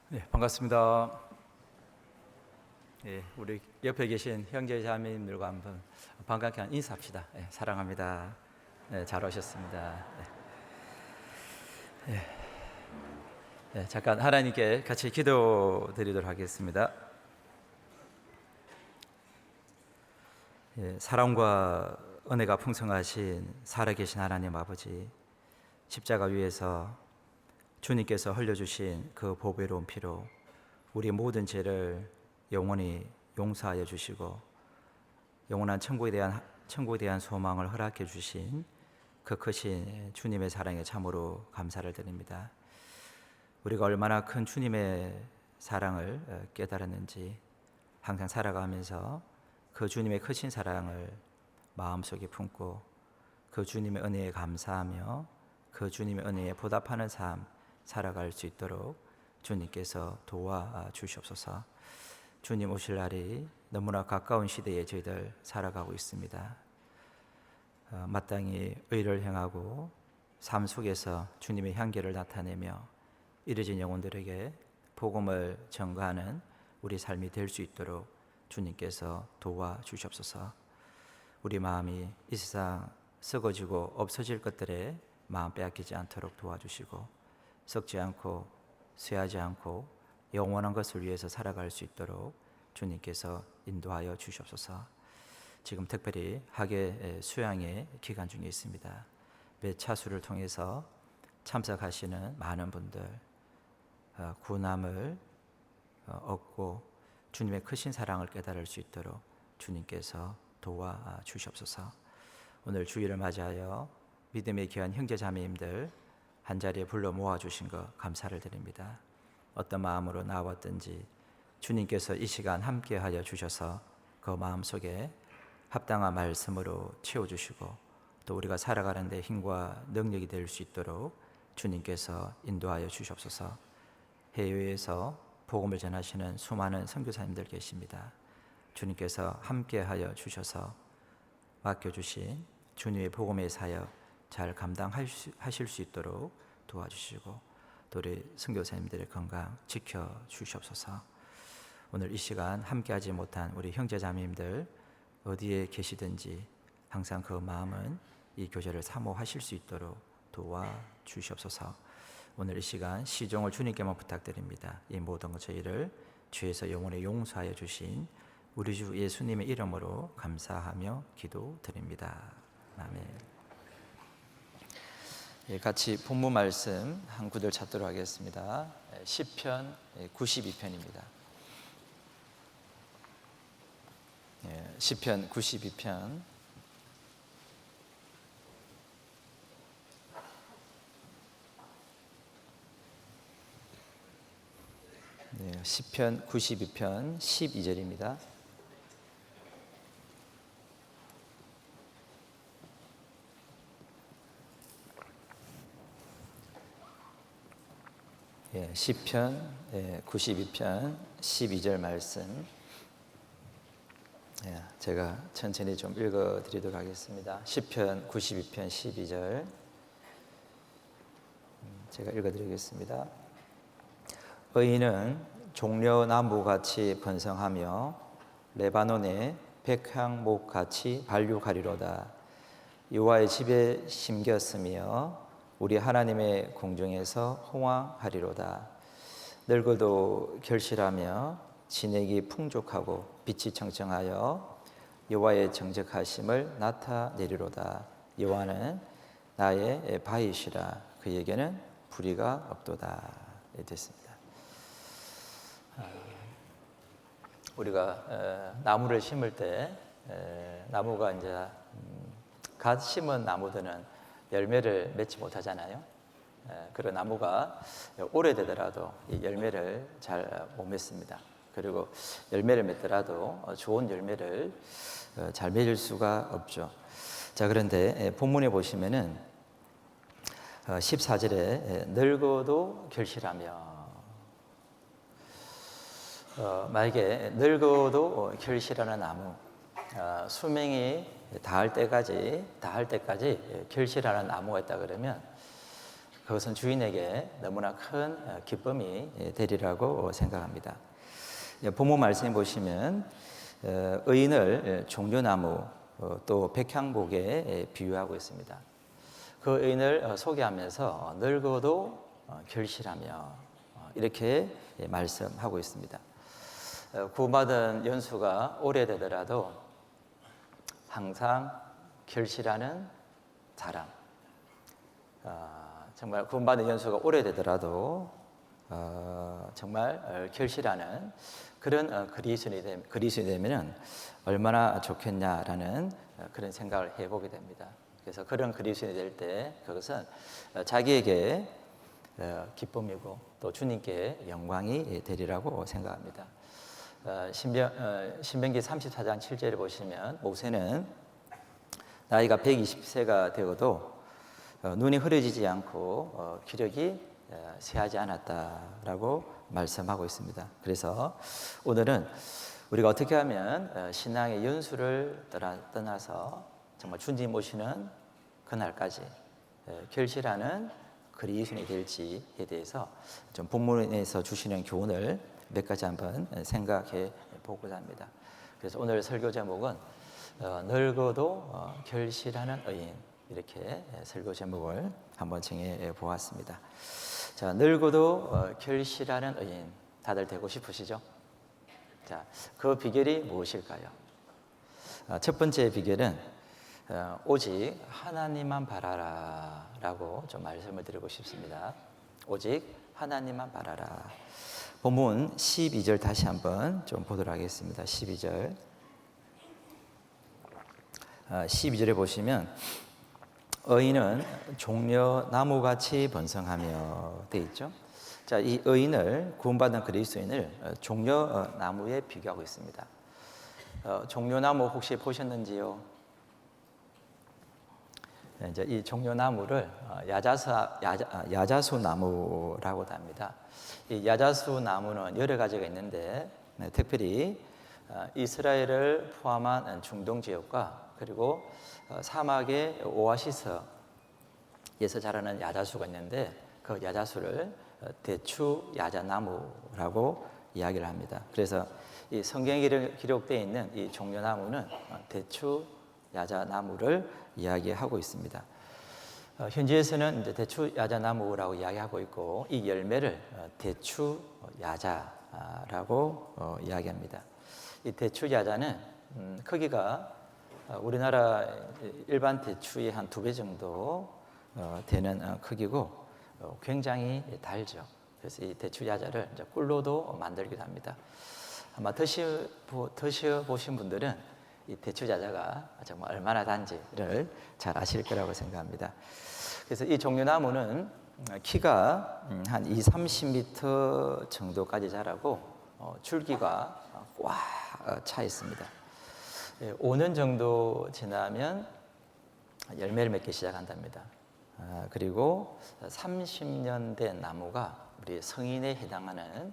네, 반갑습니다. 예, 우리 옆에 계신 형제 자매님들과 한번 반갑게 인사합시다. 예, 사랑합니다. 잘 오셨습니다. 잠깐 하나님께 같이 기도드리도록 하겠습니다. 사랑과 은혜가 풍성하신 살아계신 하나님 아버지, 십자가 위에서 주님께서 흘려주신 그 보배로운 피로 우리 모든 죄를 영원히 용서하여 주시고 영원한 천국에 대한 소망을 허락해 주신 그 크신 주님의 사랑에 참으로 감사를 드립니다. 우리가 얼마나 큰 주님의 사랑을 깨달았는지 항상 살아가면서 그 주님의 크신 사랑을 마음속에 품고 그 주님의 은혜에 감사하며 그 주님의 은혜에 보답하는 삶 살아갈 수 있도록 주님께서 도와주시옵소서. 주님 오실 날이 너무나 가까운 시대에 저희들 살아가고 있습니다. 마땅히 의를 행하고 삶 속에서 주님의 향기를 나타내며 이르진 영혼들에게 복음을 전가하는 우리 삶이 될 수 있도록 주님께서 도와주시옵소서. 우리 마음이 이 세상 썩어지고 없어질 것들에 마음 빼앗기지 않도록 도와주시고 썩지 않고 쇠하지 않고 영원한 것을 위해서 살아갈 수 있도록 주님께서 인도하여 주시옵소서. 지금 특별히 학예 수양의 기간 중에 있습니다. 매 차수를 통해서 참석하시는 많은 분들 구원함을 얻고 주님의 크신 사랑을 깨달을 수 있도록 주님께서 도와주시옵소서. 오늘 주일을 맞이하여 믿음의 귀한 형제자매님들 한자리에 불러 모아주신 것 감사를 드립니다. 어떤 마음으로 나왔든지 주님께서 이 시간 함께하여 주셔서 그 마음속에 합당한 말씀으로 채워주시고 또 우리가 살아가는 데 힘과 능력이 될 수 있도록 주님께서 인도하여 주시옵소서. 해외에서 복음을 전하시는 수많은 선교사님들 계십니다. 주님께서 함께하여 주셔서 맡겨주신 주님의 복음의 사역 잘 감당하실 수 있도록 도와주시고 또 우리 선교사님들의 건강 지켜주시옵소서. 오늘 이 시간 함께하지 못한 우리 형제자매님들 어디에 계시든지 항상 그 마음은 이 교제를 사모하실 수 있도록 도와주시옵소서. 오늘 이 시간 시종을 주님께만 부탁드립니다. 이 모든 것 저희를 주에서 영원히 용서하여 주신 우리 주 예수님의 이름으로 감사하며 기도드립니다. 아멘. 같이 본문 말씀 한 구절 찾도록 하겠습니다. 시편 92편입니다. 시편 92편 시편 92편 12절입니다. 시편 92편 12절 말씀 제가 천천히 좀 읽어드리도록 하겠습니다. 시편 92편 12절 제가 읽어드리겠습니다. 의인은 종려나무같이 번성하며 레바논의 백향목같이 발육하리로다. 여호와의 집에 심겼으며 우리 하나님의 공중에서 홍황하리로다. 늙어도 결실하며 진액이 풍족하고 빛이 청청하여 여호와의 정직하심을 나타내리로다. 여호와는 나의 바위시라 그에게는 불의가 없도다. 됐습니다. 우리가 나무를 심을 때 나무가 이제 갓 심은 나무들은 열매를 맺지 못하잖아요. 그런 나무가 오래되더라도 이 열매를 잘 못 맺습니다. 그리고 열매를 맺더라도 좋은 열매를 잘 맺을 수가 없죠. 자, 그런데 본문에 보시면은 14절에 늙어도 결실하며 만약에 늙어도 결실하는 나무 수명이 다할 때까지 결실하는 나무가 있다 그러면 그것은 주인에게 너무나 큰 기쁨이 되리라고 생각합니다. 본문 말씀에 보시면 의인을 종려나무 또 백향목에 비유하고 있습니다. 그 의인을 소개하면서 늙어도 결실하며 이렇게 말씀하고 있습니다. 구원받은 연수가 오래되더라도 항상 결실하는 사람, 정말 구원받은 연수가 오래되더라도 정말 결실하는 그런 그리스도인이 되면 얼마나 좋겠냐라는 그런 생각을 해보게 됩니다. 그래서 그런 그리스도인이 될 때 그것은 자기에게 기쁨이고 또 주님께 영광이 되리라고 생각합니다. 신명기 34장 7절을 보시면 모세는 나이가 120세가 되어도 눈이 흐려지지 않고 기력이 쇠하지 않았다라고 말씀하고 있습니다. 그래서 오늘은 우리가 어떻게 하면 신앙의 연수를 떠나서 정말 주님 오시는 그날까지 결실하는 그리스도인이 될지에 대해서 좀 본문에서 주시는 교훈을 몇 가지 한번 생각해 보고자 합니다. 그래서 오늘 설교 제목은 늙어도 결실하는 의인, 이렇게 설교 제목을 한번 정해 보았습니다. 자, 늙어도 결실하는 의인, 다들 되고 싶으시죠? 자, 그 비결이 무엇일까요? 첫 번째 비결은 오직 하나님만 바라라 라고 좀 말씀을 드리고 싶습니다. 오직 하나님만 바라라. 본문 12절 다시 한번 좀 보도록 하겠습니다. 12절. 12절에 보시면 의인은 종려나무같이 번성하며 되어 있죠. 자, 이 의인을 구원받은 그리스도인을 종려나무에 비교하고 있습니다. 종려나무 혹시 보셨는지요? 이제 이 종려나무를 야자수 나무라고도 합니다. 이 야자수 나무는 여러 가지가 있는데 특별히 이스라엘을 포함한 중동 지역과 그리고 사막의 오아시스에서 자라는 야자수가 있는데 그 야자수를 대추 야자나무라고 이야기를 합니다. 그래서 이 성경에 기록되어 있는 이 종려나무는 대추 야자나무를 이야기하고 있습니다. 현지에서는 이제 대추 야자나무라고 이야기하고 있고 이 열매를 대추 야자라고 이야기합니다. 이 대추 야자는 크기가 우리나라 일반 대추의 한 2배 정도 되는 크기고 굉장히 달죠. 그래서 이 대추 야자를 이제 꿀로도 만들기도 합니다. 아마 드셔보신 분들은 이 대추 야자가 정말 얼마나 단지를 잘 아실 거라고 생각합니다. 그래서 이 종려나무는 키가 한 20-30m 정도까지 자라고 줄기가 꽉 차 있습니다. 5년 정도 지나면 열매를 맺기 시작한답니다. 그리고 30년 된 나무가 우리 성인에 해당하는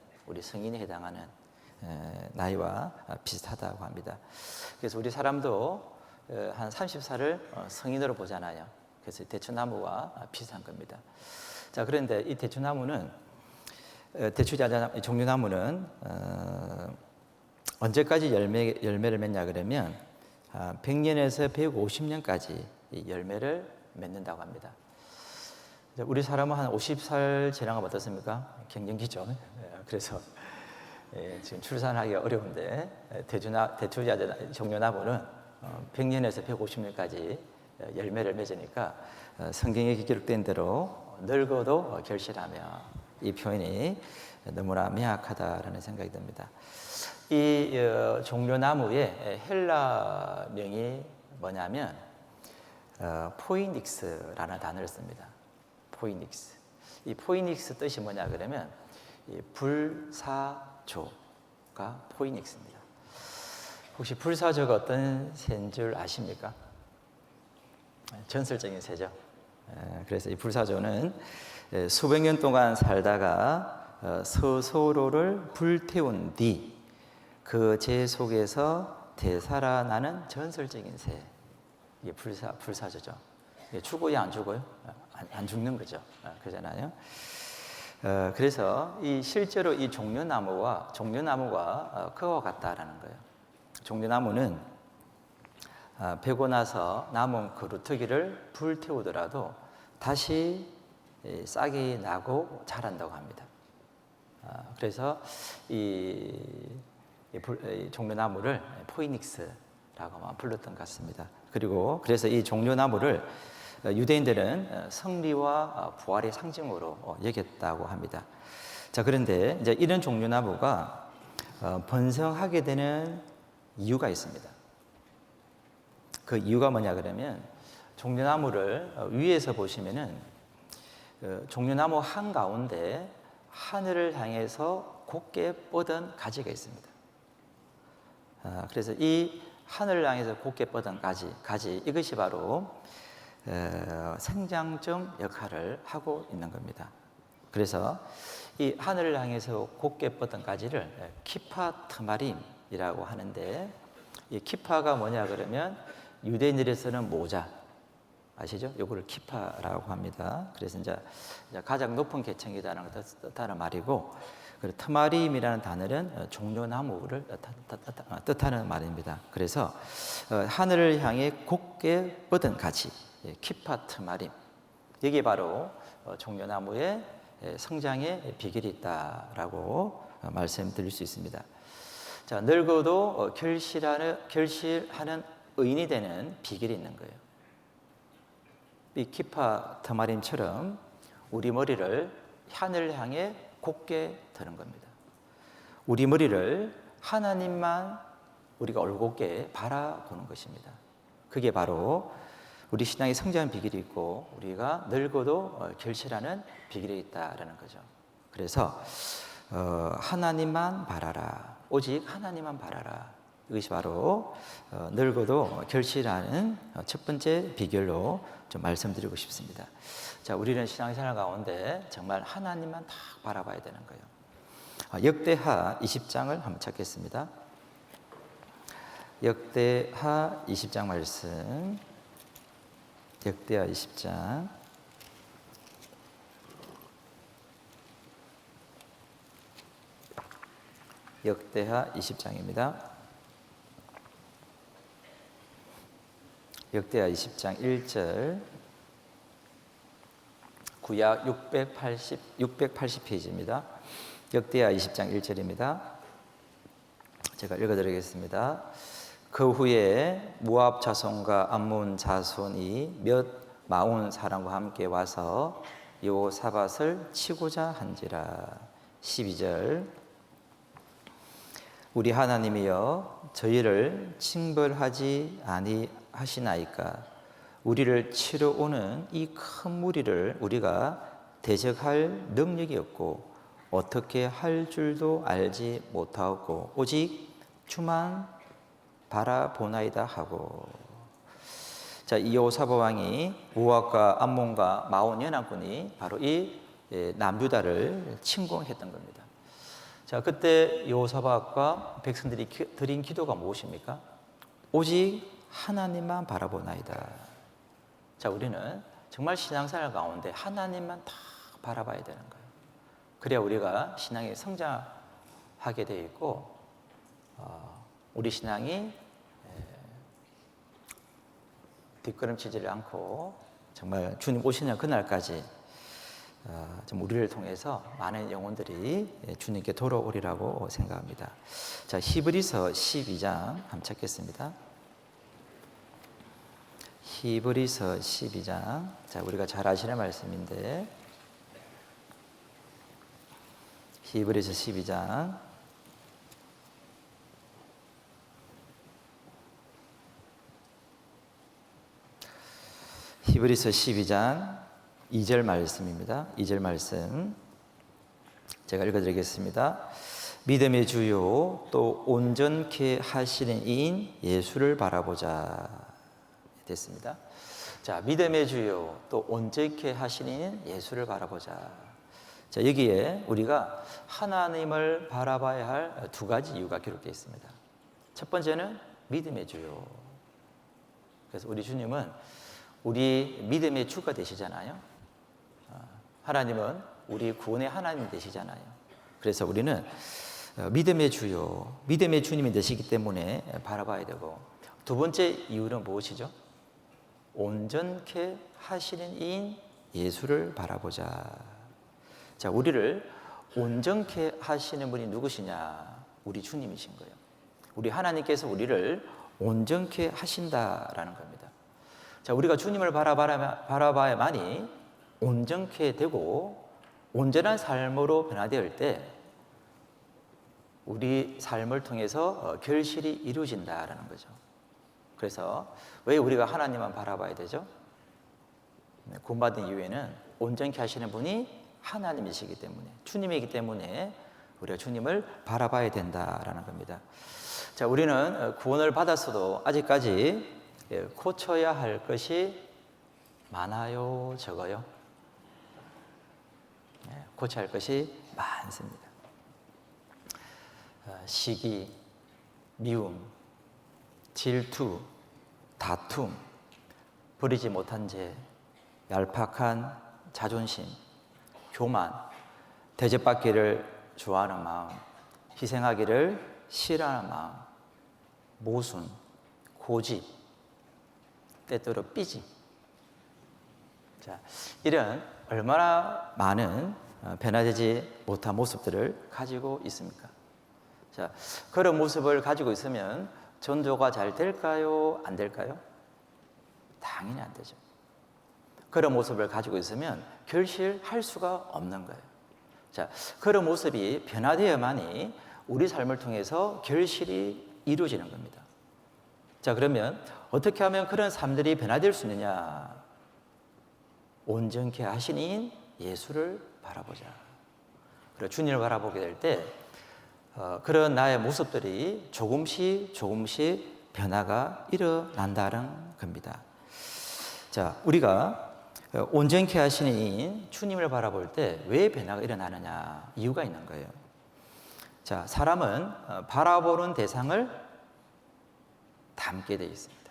나이와 비슷하다고 합니다. 그래서 우리 사람도 한 30살을 성인으로 보잖아요. 그래서 대추나무와 비슷한 겁니다. 자, 그런데 이 대추나무는 종려나무는 언제까지 열매를 맺냐 그러면 100년에서 150년까지 이 열매를 맺는다고 합니다. 우리 사람은 한 50살 지나가면 어떻습니까? 갱년기죠. 그래서 지금 출산하기가 어려운데 대추 종려나무는 100년에서 150년까지 열매를 맺으니까 성경에 기록된 대로 늙어도 결실하며, 이 표현이 너무나 명확하다라는 생각이 듭니다. 이 종려나무의 헬라명이 뭐냐면 포이닉스라는 단어를 씁니다. 포이닉스. 이 포이닉스 뜻이 뭐냐 그러면 이 불사조가 포이닉스입니다. 혹시 불사조가 어떤 새인 줄 아십니까? 전설적인 새죠. 그래서 이 불사조는 수백 년 동안 살다가 스스로를 불태운 뒤 그 재 속에서 되살아나는 전설적인 새. 이게 불사조죠. 죽어야 안 죽어요? 안 죽는 거죠. 그러잖아요. 그래서 실제로 이 종려나무가 그와 같다라는 거예요. 종려나무는 베고 나서 남은 그루터기를 불태우더라도 다시 싹이 나고 자란다고 합니다. 그래서 이 종려나무를 포이닉스라고 불렀던 것 같습니다. 그리고 그래서 이 종려나무를 유대인들은 승리와 부활의 상징으로 여겼다고 합니다. 자, 그런데 이제 이런 종려나무가 번성하게 되는 이유가 있습니다. 그 이유가 뭐냐 그러면 종려나무를 위에서 보시면은 종려나무 한가운데 하늘을 향해서 곧게 뻗은 가지가 있습니다. 그래서 이 하늘을 향해서 곧게 뻗은 가지 이것이 바로 생장점 역할을 하고 있는 겁니다. 그래서 이 하늘을 향해서 곧게 뻗은 가지를 키파 트마림이라고 하는데, 이 키파가 뭐냐 그러면 유대인들에서는 모자 아시죠? 요거를 키파라고 합니다. 그래서 이제 가장 높은 계층이라는 걸 뜻하는 말이고, 그리고 트마림이라는 단어는 종려나무를 뜻하는 말입니다. 그래서 하늘을 향해 곧게 뻗은 가지, 키파 트마림, 이게 바로 종려나무의 성장의 비결이 있다라고 말씀드릴 수 있습니다. 자, 늙어도 결실하는 의인이 되는 비결이 있는 거예요. 이 키파 트마림처럼 우리 머리를 하늘을 향해 곧게 드는 겁니다. 우리 머리를 하나님만 우리가 올곧게 바라보는 것입니다. 그게 바로 우리 신앙의 성장 비결이 있고 우리가 늙어도 결실하는 비결이 있다라는 거죠. 그래서 하나님만 바라라, 오직 하나님만 바라라, 이것이 바로 늙어도 결실하는 첫 번째 비결로 좀 말씀드리고 싶습니다. 자, 우리는 신앙생활 가운데 정말 하나님만 딱 바라봐야 되는 거예요. 역대하 20장을 한번 찾겠습니다. 역대하 20장 말씀. 역대하 20장. 역대하 20장입니다. 역대하 20장 1절. 구약 680페이지입니다. 역대하 20장 1절입니다. 제가 읽어드리겠습니다. 그 후에 모압 자손과 암몬 자손이 몇 마흔 사람과 함께 와서 여호사밧을 치고자 한지라. 12절. 우리 하나님이여, 저희를 징벌하지 아니하시나이까? 우리를 치러 오는 이 큰 무리를 우리가 대적할 능력이 없고 어떻게 할 줄도 알지 못하고 오직 주만 바라보나이다 하고. 자, 이 여호사밧 왕이 모압과 암몬과 마온 연합군이 바로 이 남유다를 침공했던 겁니다. 자, 그때 여호사밧과 백성들이 드린 기도가 무엇입니까? 오직 하나님만 바라보나이다. 자, 우리는 정말 신앙생활 가운데 하나님만 다 바라봐야 되는 거예요. 그래야 우리가 신앙이 성장하게 되어 있고 우리 신앙이 뒷걸음치지를 않고 정말 주님 오시는 그날까지 좀 우리를 통해서 많은 영혼들이 주님께 돌아오리라고 생각합니다. 자, 히브리서 12장 한번 찾겠습니다. 히브리서 12장. 자, 우리가 잘 아시는 말씀인데 히브리서 12장 히브리서 12장 2절 말씀입니다. 2절 말씀 제가 읽어드리겠습니다. 믿음의 주요 또 온전케 하시는 이인 예수를 바라보자. 됐습니다. 자, 믿음의 주요 또 온전케 하시는 예수를 바라보자. 자, 여기에 우리가 하나님을 바라봐야 할 두 가지 이유가 기록되어 있습니다. 첫 번째는 믿음의 주요. 그래서 우리 주님은 우리 믿음의 주가 되시잖아요. 하나님은 우리 구원의 하나님 되시잖아요. 그래서 우리는 믿음의 주요, 믿음의 주님이 되시기 때문에 바라봐야 되고, 두 번째 이유는 무엇이죠? 온전케 하시는 이인 예수를 바라보자. 자, 우리를 온전케 하시는 분이 누구시냐? 우리 주님이신 거예요. 우리 하나님께서 우리를 온전케 하신다라는 겁니다. 자, 우리가 주님을 바라봐야만이 온전케 되고 온전한 삶으로 변화될 때 우리 삶을 통해서 결실이 이루어진다라는 거죠. 그래서 왜 우리가 하나님만 바라봐야 되죠? 구원받은 이후에는 온전케 하시는 분이 하나님이시기 때문에, 주님이기 때문에 우리가 주님을 바라봐야 된다라는 겁니다. 자, 우리는 구원을 받았어도 아직까지 고쳐야 할 것이 많아요, 적어요? 고쳐야 할 것이 많습니다. 시기, 미움, 질투, 다툼, 버리지 못한 죄, 얄팍한 자존심, 교만, 대접받기를 좋아하는 마음, 희생하기를 싫어하는 마음, 모순, 고집, 때때로 삐짐. 자, 이런 얼마나 많은 변화되지 못한 모습들을 가지고 있습니까? 자, 그런 모습을 가지고 있으면 전도가 잘 될까요? 안 될까요? 당연히 안 되죠. 그런 모습을 가지고 있으면 결실할 수가 없는 거예요. 자, 그런 모습이 변화되어야만이 우리 삶을 통해서 결실이 이루어지는 겁니다. 자, 그러면 어떻게 하면 그런 삶들이 변화될 수 있느냐? 온전케 하시는 예수를 바라보자. 그리고 주님을 바라보게 될 때 그런 나의 모습들이 조금씩 변화가 일어난다는 겁니다. 자, 우리가 온전케 하시는 주님을 바라볼 때 왜 변화가 일어나느냐? 이유가 있는 거예요. 자, 사람은 바라보는 대상을 닮게 되어 있습니다.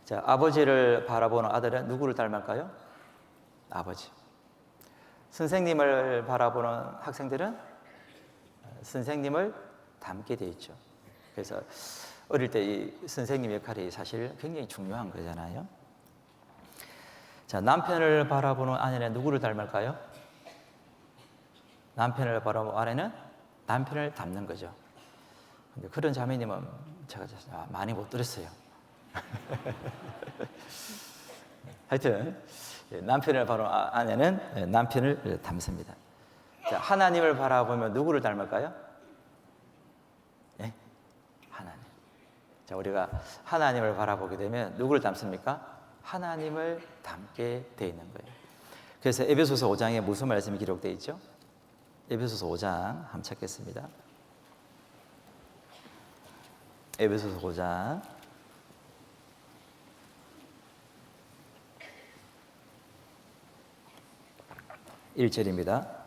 자, 아버지를 바라보는 아들은 누구를 닮을까요? 아버지. 선생님을 바라보는 학생들은 선생님을 닮게 되어 있죠. 그래서 어릴 때 이 선생님 역할이 사실 굉장히 중요한 거잖아요. 자, 남편을 바라보는 아내는 누구를 닮을까요? 남편을 바라보는 아내는 남편을 닮는 거죠. 근데 그런 자매님은 제가 많이 못 들었어요. 하여튼 남편을 바라보는 아내는 남편을 닮습니다. 자, 하나님을 바라보면 누구를 닮을까요? 네? 하나님. 자, 우리가 하나님을 바라보게 되면 누구를 닮습니까? 하나님을 닮게 되어 있는 거예요. 그래서 에베소서 5장에 무슨 말씀이 기록되어 있죠? 에베소서 5장 한번 찾겠습니다. 에베소서 5장 1절입니다.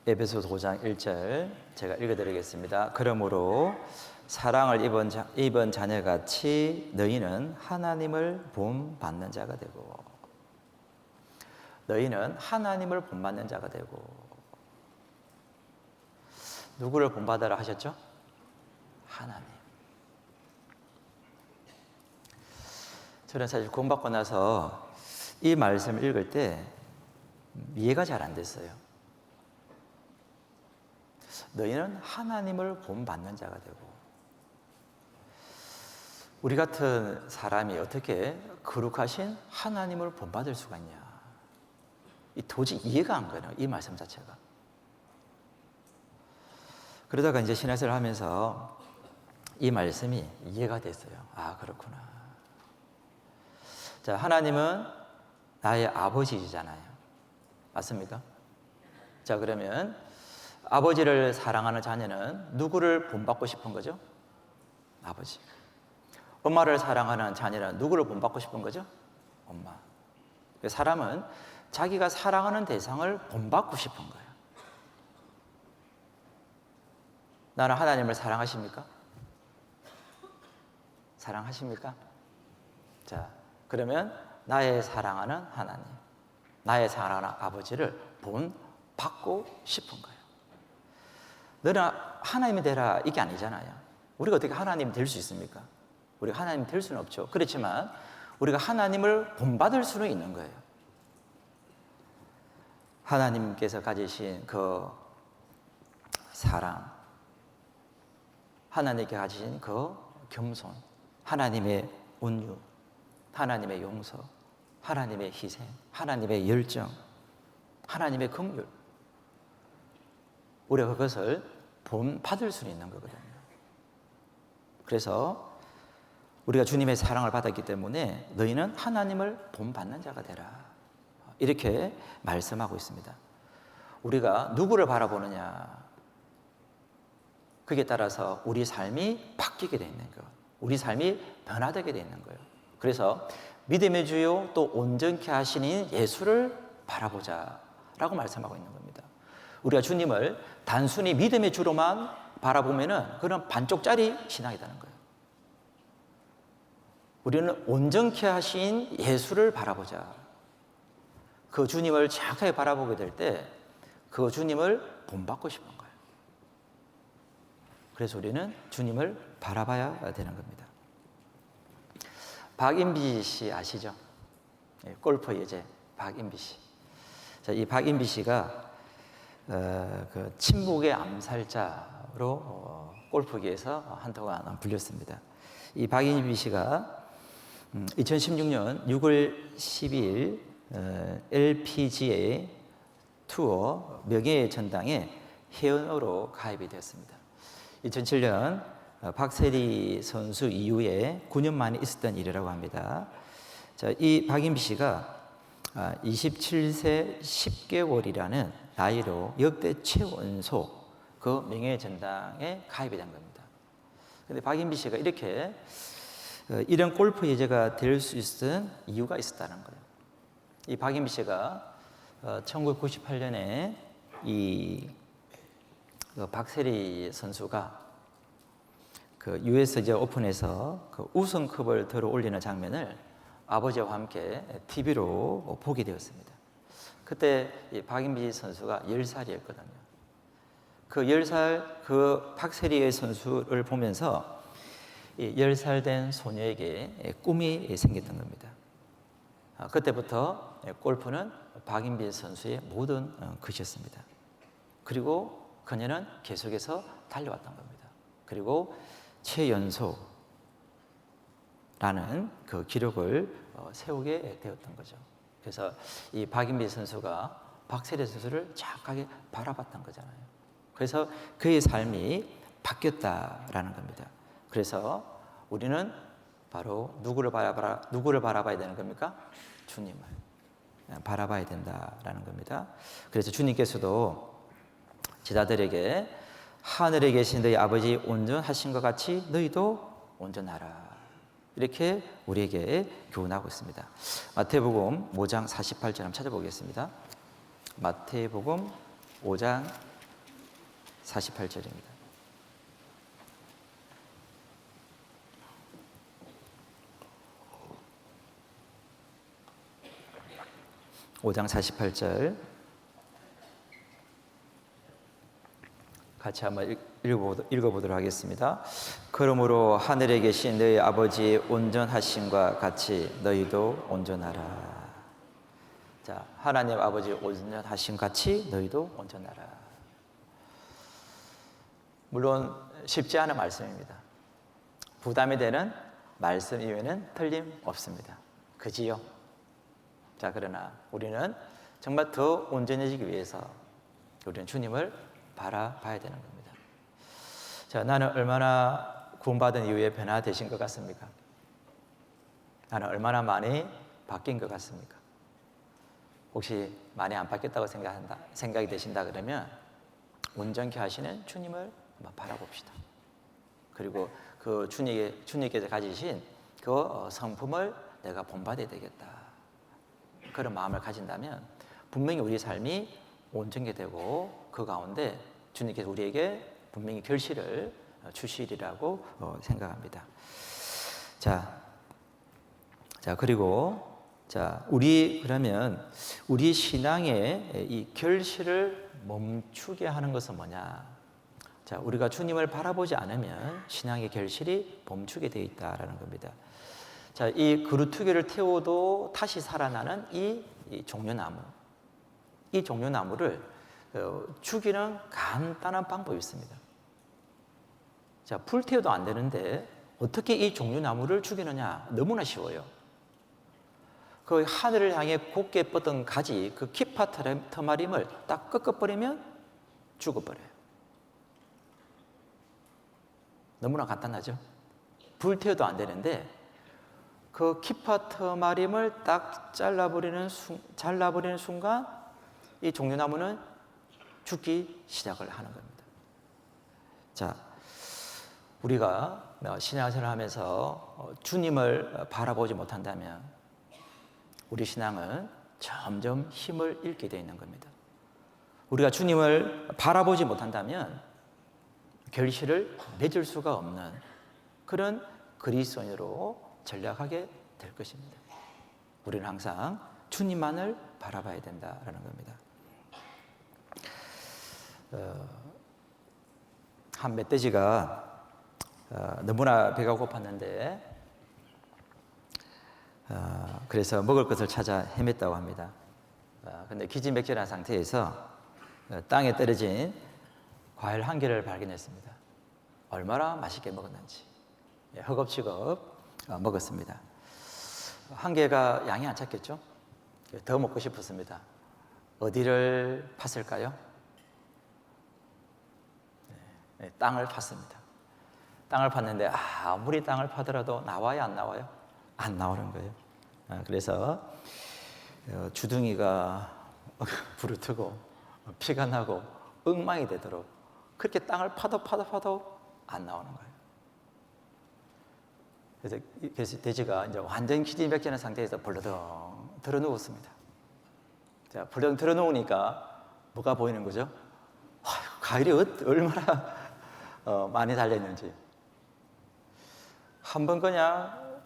에베소서 5장 1절 제가 읽어드리겠습니다. 그러므로 사랑을 입은 자녀같이 너희는 하나님을 본받는 자가 되고, 너희는 하나님을 본받는 자가 되고. 누구를 본받으라 하셨죠? 하나님. 저는 사실 구원받고 나서 이 말씀을 읽을 때 이해가 잘 안 됐어요. 너희는 하나님을 본받는 자가 되고, 우리 같은 사람이 어떻게 거룩하신 하나님을 본받을 수가 있냐? 도저히 이해가 안 가요, 이 말씀 자체가. 그러다가 이제 신학생활을 하면서 이 말씀이 이해가 됐어요. 아, 그렇구나. 자, 하나님은 나의 아버지이잖아요. 맞습니까? 자, 그러면 아버지를 사랑하는 자녀는 누구를 본받고 싶은 거죠? 아버지. 엄마를 사랑하는 자녀는 누구를 본받고 싶은 거죠? 엄마. 사람은 자기가 사랑하는 대상을 본받고 싶은 거예요. 나는 하나님을 사랑하십니까? 사랑하십니까? 자, 그러면 나의 사랑하는 하나님, 나의 사랑하는 아버지를 본받고 싶은 거예요. 너는 하나님이 되라 이게 아니잖아요. 우리가 어떻게 하나님이 될 수 있습니까? 우리가 하나님이 될 수는 없죠. 그렇지만 우리가 하나님을 본받을 수는 있는 거예요. 하나님께서 가지신 그 사랑, 하나님께 가지신 그 겸손, 하나님의 온유, 하나님의 용서, 하나님의 희생, 하나님의 열정, 하나님의 긍휼, 우리가 그것을 본받을 수는 있는 거거든요. 그래서 우리가 주님의 사랑을 받았기 때문에 너희는 하나님을 본받는 자가 되라, 이렇게 말씀하고 있습니다. 우리가 누구를 바라보느냐, 그에 따라서 우리 삶이 바뀌게 되어 있는 것, 우리 삶이 변화되게 되어 있는 거예요. 그래서 믿음의 주요 또 온전케 하시는 예수를 바라보자 라고 말씀하고 있는 겁니다. 우리가 주님을 단순히 믿음의 주로만 바라보면은 그런 반쪽짜리 신앙이라는 거예요. 우리는 온전케 하신 예수를 바라보자. 그 주님을 정확하게 바라보게 될 때 그 주님을 본받고 싶은 거예요. 그래서 우리는 주님을 바라봐야 되는 겁니다. 박인비 씨 아시죠? 골프 여제 박인비 씨. 자, 이 박인비 씨가 그 침묵의 암살자로 골프계에서 한동안 불렸습니다. 이 박인비 씨가 2016년 6월 12일 LPGA 투어 명예의 전당에 회원으로 가입이 되었습니다. 2007년 박세리 선수 이후에 9년 만에 있었던 일이라고 합니다. 자, 이 박인비 씨가 27세 10개월이라는 나이로 역대 최원소 그 명예의 전당에 가입이 된 겁니다. 그런데 박인비 씨가 이렇게 이런 골프 여제가 될 수 있었던 이유가 있었다는 거예요. 이 박인비 씨가 1998년에 이 박세리 선수가 그 US 이제 오픈에서 그 우승컵을 들어 올리는 장면을 아버지와 함께 TV로 보게 되었습니다. 그때 이 박인비 선수가 10살이었거든요. 그 10살 그 박세리 선수를 보면서 10살 된 소녀에게 꿈이 생겼던 겁니다. 그때부터 골프는 박인비 선수의 모든 것이었습니다. 그리고 그녀는 계속해서 달려왔던 겁니다. 그리고 최연소라는 그 기록을 세우게 되었던 거죠. 그래서 이 박인비 선수가 박세리 선수를 정확하게 바라봤던 거잖아요. 그래서 그의 삶이 바뀌었다라는 겁니다. 그래서 우리는 바로 누구를 바라봐야 되는 겁니까? 주님을 바라봐야 된다라는 겁니다. 그래서 주님께서도 제자들에게 하늘에 계신 너희 아버지 온전하신 것 같이 너희도 온전하라, 이렇게 우리에게 교훈하고 있습니다. 마태복음 5장 48절 한번 찾아보겠습니다. 마태복음 5장 48절입니다. 5장 48절 같이 한번 읽어보도록 하겠습니다. 그러므로 하늘에 계신 너희 아버지의 온전하심과 같이 너희도 온전하라. 자, 하나님 아버지 온전하심 같이 너희도 온전하라. 물론 쉽지 않은 말씀입니다. 부담이 되는 말씀 이외에는 틀림없습니다. 그지요? 자, 그러나 우리는 정말 더 온전해지기 위해서 우리는 주님을 바라봐야 되는 겁니다. 자, 나는 얼마나 구원받은 이후에 변화되신 것 같습니까? 나는 얼마나 많이 바뀐 것 같습니까? 혹시 많이 안 바뀌었다고 생각이 되신다 그러면 온전케 하시는 주님을 한번 바라봅시다. 그리고 그 주님께서 가지신 그 성품을 내가 본받아야 되겠다, 그런 마음을 가진다면 분명히 우리 삶이 온전케 되고 그 가운데 주님께서 우리에게 분명히 결실을 주시리라고 생각합니다. 자, 그리고 그러면 우리 신앙의 이 결실을 멈추게 하는 것은 뭐냐? 우리가 주님을 바라보지 않으면 신앙의 결실이 멈추게 되어 있다라는 겁니다. 이 그루터기를 태워도 다시 살아나는 이 종려나무, 이 종려나무를 죽이는 간단한 방법이 있습니다. 불 태워도 안 되는데 어떻게 이 종려나무를 죽이느냐? 너무나 쉬워요. 그 하늘을 향해 곧게 뻗은 가지, 그 키파 터마림을 딱 꺾어버리면 죽어버려요. 너무나 간단하죠? 불 태워도 안 되는데 그 키파 터마림을 딱 잘라버리는 순간 이 종려나무는 죽기 시작을 하는 겁니다. 우리가 신앙생활을 하면서 주님을 바라보지 못한다면 우리 신앙은 점점 힘을 잃게 되어 있는 겁니다. 우리가 주님을 바라보지 못한다면 결실을 맺을 수가 없는 그런 그리스도인으로 전락하게 될 것입니다. 우리는 항상 주님만을 바라봐야 된다라는 겁니다. 한 멧돼지가 너무나 배가 고팠는데 그래서 먹을 것을 찾아 헤맸다고 합니다. 근데 기진맥진한 상태에서 땅에 떨어진 과일 한 개를 발견했습니다. 얼마나 맛있게 먹었는지 허겁지겁 먹었습니다. 한 개가 양이 안 찼겠죠? 더 먹고 싶었습니다. 어디를 팠을까요? 땅을 팠습니다. 땅을 팠는데 아무리 땅을 파더라도 나와요, 안 나와요? 안 나오는 거예요. 그래서 주둥이가 부르트고 피가 나고 엉망이 되도록 그렇게 땅을 파도 안 나오는 거예요. 그래서 돼지가 이제 완전 기진맥진한 상태에서 벌러덩 들어 누웠습니다. 벌렁 들어 누우니까 뭐가 보이는 거죠? 과일이 얼마나 많이 달렸는지. 한번 그냥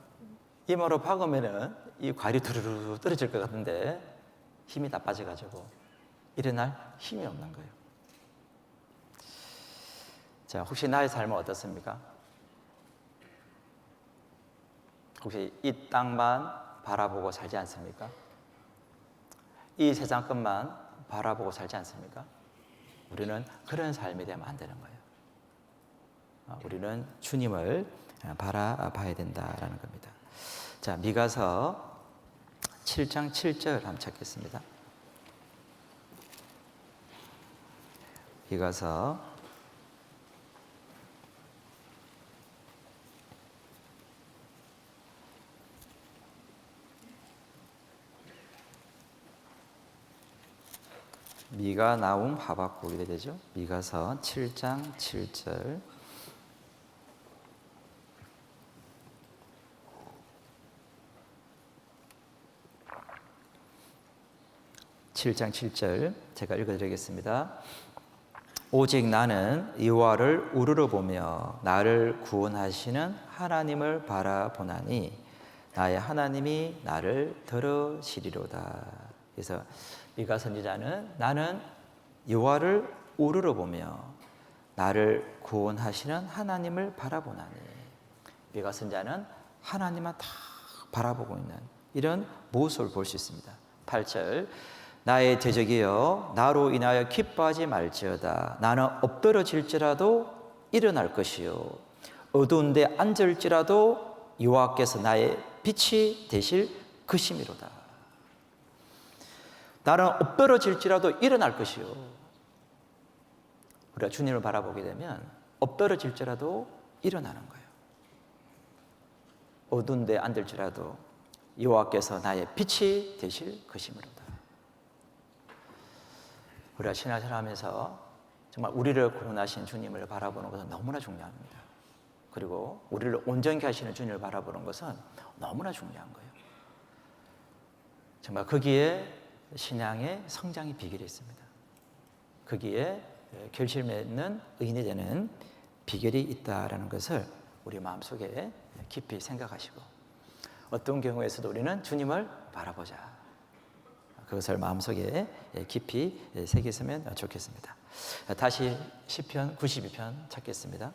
이마로 박으면은 이 과일이 두루루 떨어질 것 같은데 힘이 다 빠져가지고 일어날 힘이 없는 거예요. 혹시 나의 삶은 어떻습니까? 혹시 이 땅만 바라보고 살지 않습니까? 이 세상 것만 바라보고 살지 않습니까? 우리는 그런 삶이 되면 안 되는 거예요. 우리는 주님을 바라봐야 된다라는 겁니다. 미가서 7장 7절 한번 찾겠습니다. 미가서 '미가 나움 하박국이 되죠. 미가서 7장 7절. 제가 읽어드리겠습니다. 오직 나는 여호와를 우러러보며 나를 구원하시는 하나님을 바라보나니 나의 하나님이 나를 들으시리로다. 그래서 미가 선지자는 나는 여호와를 우러러보며 나를 구원하시는 하나님을 바라보나니, 미가 선지자는 하나님만 다 바라보고 있는 이런 모습을 볼 수 있습니다. 8절. 나의 대적이여 나로 인하여 기뻐하지 말지어다. 나는 엎드러질지라도 일어날 것이요 어두운 데 앉을지라도 여호와께서 나의 빛이 되실 것이미로다. 나는 엎드러질지라도 일어날 것이요. 우리가 주님을 바라보게 되면 엎드러질지라도 일어나는 거예요. 어두운 데 앉을지라도 여호와께서 나의 빛이 되실 것이미로다. 우리가 신앙생활 하면서 정말 우리를 구원하신 주님을 바라보는 것은 너무나 중요합니다. 그리고 우리를 온전케 하시는 주님을 바라보는 것은 너무나 중요한 거예요. 정말 거기에 신앙의 성장의 비결이 있습니다. 거기에 결실 맺는 의인이 되는 비결이 있다라는 것을 우리 마음속에 깊이 생각하시고, 어떤 경우에서도 우리는 주님을 바라보자, 그것을 마음속에 깊이 새기시면 좋겠습니다. 다시 시편 92편 찾겠습니다.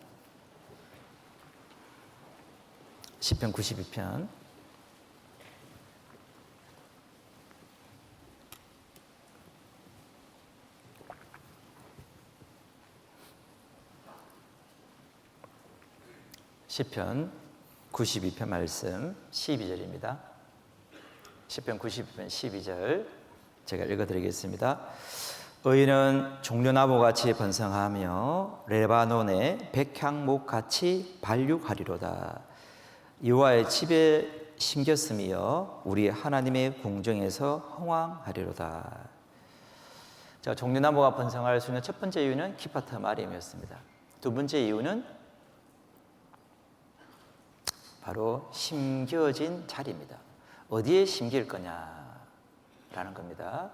시편 92편. 시편 92편 말씀 12절입니다. 시편 92편 12절 제가 읽어드리겠습니다. 의인은 종려나무같이 번성하며 레바논의 백향목같이 발육하리로다. 여호와의 집에 심겼으며 우리 하나님의 궁정에서 흥왕하리로다. 자, 종려나무가 번성할 수 있는 첫 번째 이유는 키파트 마림이었습니다. 두 번째 이유는 바로 심겨진 자리입니다. 어디에 심길 거냐라는 겁니다.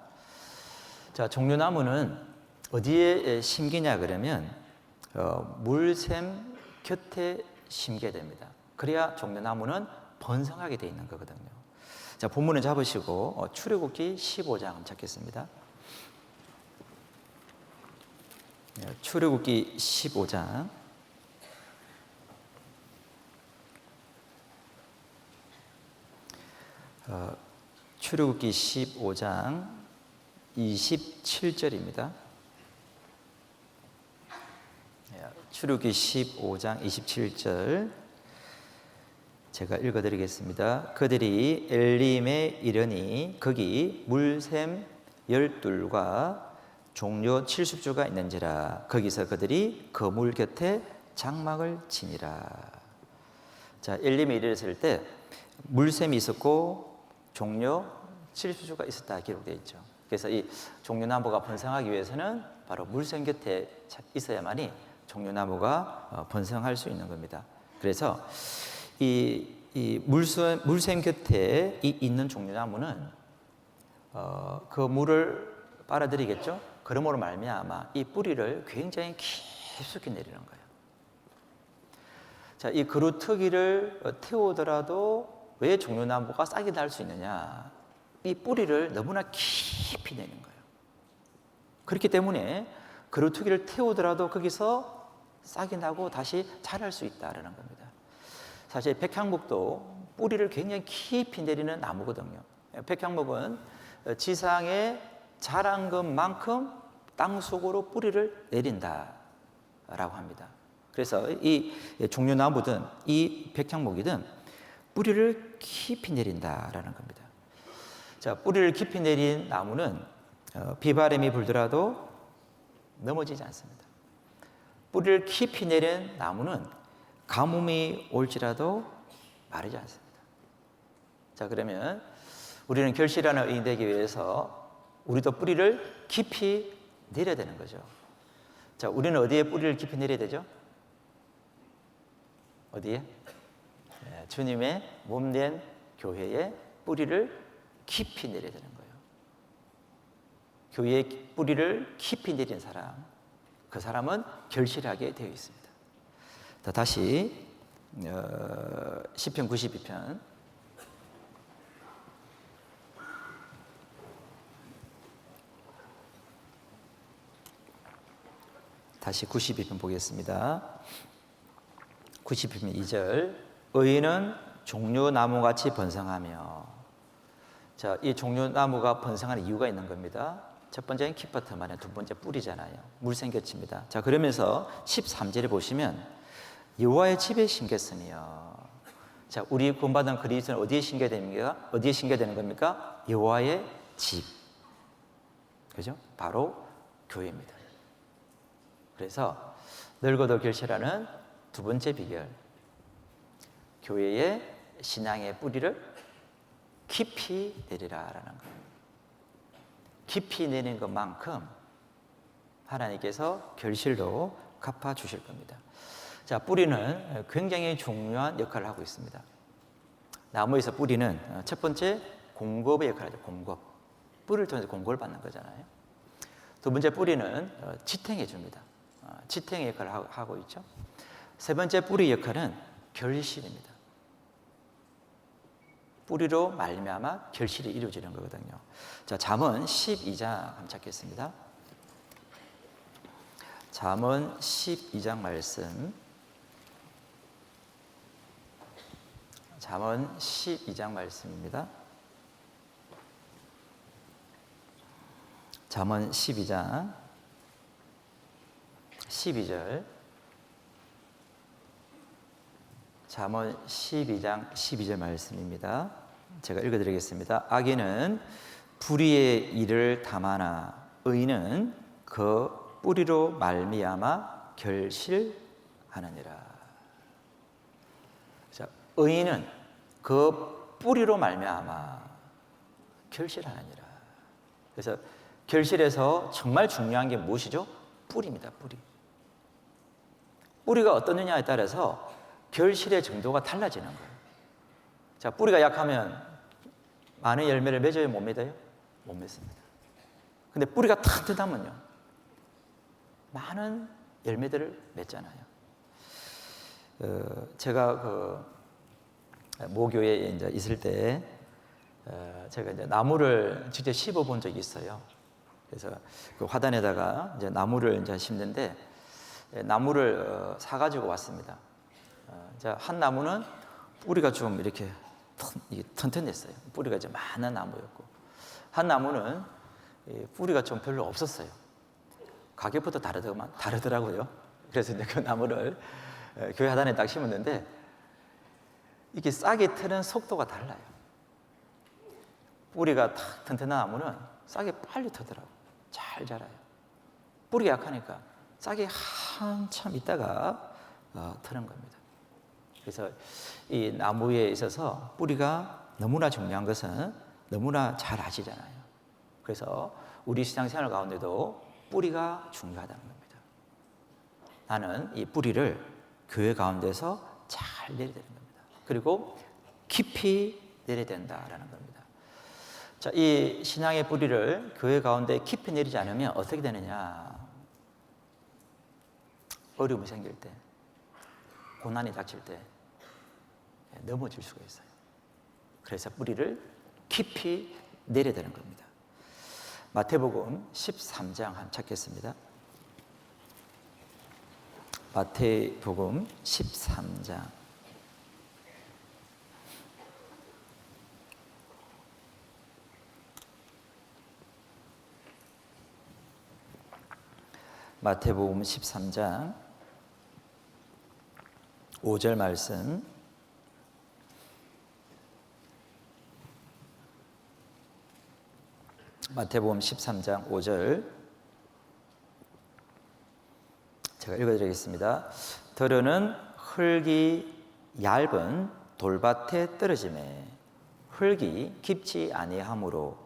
자, 종려나무는 어디에 심기냐 그러면 물샘 곁에 심게 됩니다. 그래야 종려나무는 번성하게 되어 있는 거거든요. 자, 본문을 잡으시고 출애굽기 15장 한번 찾겠습니다. 출애굽기 15장 출애굽기 15장 27절입니다. 출애굽기 15장 27절 제가 읽어드리겠습니다. 그들이 엘림에 이르니 거기 물샘 12과 종려 70주가 있는지라. 거기서 그들이 그 물 곁에 장막을 치니라. 자, 엘림에 이르렀을 때 물샘이 있었고 종려 70주가 있었다 기록되어 있죠. 그래서 이 종려나무가 번성하기 위해서는 바로 물샘 곁에 있어야만이 종려나무가 번성할 수 있는 겁니다. 그래서 이 물샘 곁에 있는 종려나무는 그 물을 빨아들이겠죠. 그러므로 말미암아 이 뿌리를 굉장히 깊숙이 내리는 거예요. 자, 이 그루터기를 태우더라도 왜 종려나무가 싹이 날 수 있느냐? 이 뿌리를 너무나 깊이 내는 거예요. 그렇기 때문에 그루터기를 태우더라도 거기서 싹이 나고 다시 자랄 수 있다는 겁니다. 사실 백향목도 뿌리를 굉장히 깊이 내리는 나무거든요. 백향목은 지상에 자란 것만큼 땅 속으로 뿌리를 내린다라고 합니다. 그래서 이 종려나무든 이 백향목이든 뿌리를 깊이 내린다라는 겁니다. 자, 뿌리를 깊이 내린 나무는 비바람이 불더라도 넘어지지 않습니다. 뿌리를 깊이 내린 나무는 가뭄이 올지라도 마르지 않습니다. 자, 그러면 우리는 결실하는 의인 되기 위해서 우리도 뿌리를 깊이 내려야 되는 거죠. 자, 우리는 어디에 뿌리를 깊이 내려야 되죠? 어디에? 주님의 몸된 교회에 뿌리를 깊이 내려야 되는 거예요. 교회에 뿌리를 깊이 내린 사람, 그 사람은 결실하게 되어 있습니다. 다시 시편 92편 다시 92편 보겠습니다. 92편 2절 의인은 종려나무같이 번성하며. 자, 이 종려나무가 번성하는 이유가 있는 겁니다. 첫 번째는 키퍼트만의, 두 번째 뿌리잖아요. 물생겨칩니다. 자, 그러면서 13절에 보시면 여호와의 집에 심겼으며. 자, 우리 구원받은 그리스도는 어디에 심겨야 됩니까? 어디에 심겨야 되는 겁니까? 여호와의 집. 그죠? 바로 교회입니다. 그래서 늙어도 결실하는 두 번째 비결, 교회의 신앙의 뿌리를 깊이 내리라라는 거예요. 깊이 내는 것만큼 하나님께서 결실도 갚아 주실 겁니다. 자, 뿌리는 굉장히 중요한 역할을 하고 있습니다. 나무에서 뿌리는 첫 번째 공급의 역할을 하죠. 공급. 뿌리를 통해서 공급을 받는 거잖아요. 두 번째 뿌리는 지탱해 줍니다. 지탱의 역할을 하고 있죠. 세 번째 뿌리 역할은 결실입니다. 뿌리로 말미암아 결실이 이루어지는 거거든요. 자, 잠언 12장 한번 찾겠습니다. 잠언 12장 말씀. 잠언 12장 말씀입니다. 잠언 12장 12절. 잠언 12장 12절 말씀입니다. 제가 읽어드리겠습니다. 악인은 불의의 일을 담아나 의인은 그 뿌리로 말미암아 결실하느니라. 자, 의인은 그 뿌리로 말미암아 결실하느니라. 그래서 결실에서 정말 중요한 게 무엇이죠? 뿌리입니다. 뿌리. 뿌리가 어떠느냐에 따라서 결실의 정도가 달라지는 거예요. 자, 뿌리가 약하면 많은 열매를 맺어요? 못 맺어요? 못 맺습니다. 근데 뿌리가 튼튼하면요, 많은 열매들을 맺잖아요. 제가 모교에 이제 있을 때 제가 이제 나무를 직접 심어 본 적이 있어요. 그래서 그 화단에다가 이제 나무를 이제 심는데 나무를 사가지고 왔습니다. 한 나무는 뿌리가 좀 이렇게 튼튼했어요. 뿌리가 이제 많은 나무였고, 한 나무는 뿌리가 좀 별로 없었어요. 가격부터 다르더라고요. 그래서 이제 그 나무를 교회 하단에 딱 심었는데 이게 싹이 트는 속도가 달라요. 뿌리가 탁 튼튼한 나무는 싹이 빨리 트더라고요. 잘 자라요. 뿌리가 약하니까 싹이 한참 있다가 트는 겁니다. 그래서 이 나무에 있어서 뿌리가 너무나 중요한 것은 너무나 잘 아시잖아요. 그래서 우리 신앙생활 가운데도 뿌리가 중요하다는 겁니다. 나는 이 뿌리를 교회 가운데서 잘 내려야 되는 겁니다. 그리고 깊이 내려야 된다라는 겁니다. 자, 이 신앙의 뿌리를 교회 가운데 깊이 내리지 않으면 어떻게 되느냐? 어려움이 생길 때, 고난이 닥칠 때 넘어질 수가 있어요. 그래서 뿌리를 깊이 내려야 되는 겁니다. 마태복음 13장 한번 찾겠습니다. 마태복음 13장. 마태복음 13장 5절 말씀. 마태복음 13장 5절 제가 읽어드리겠습니다. 들으는 흙이 얇은 돌밭에 떨어지매 흙이 깊지 아니하므로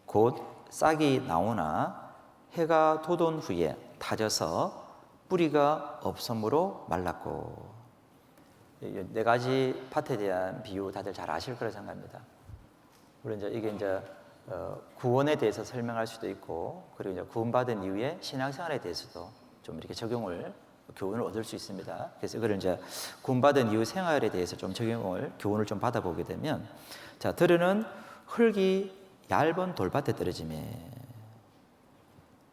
곧 싹이 나오나 해가 돋은 후에 타져서 뿌리가 없으므로 말랐고. 네 가지 밭에 대한 비유 다들 잘 아실 거라 생각합니다. 물론 이제 이게 이제 구원에 대해서 설명할 수도 있고, 그리고 이제 구원받은 이후에 신앙생활에 대해서도 좀 이렇게 교훈을 얻을 수 있습니다. 그래서 이걸 이제 구원받은 이후 생활에 대해서 좀 교훈을 좀 받아보게 되면, 자, 들으는 흙이 얇은 돌밭에 떨어지매,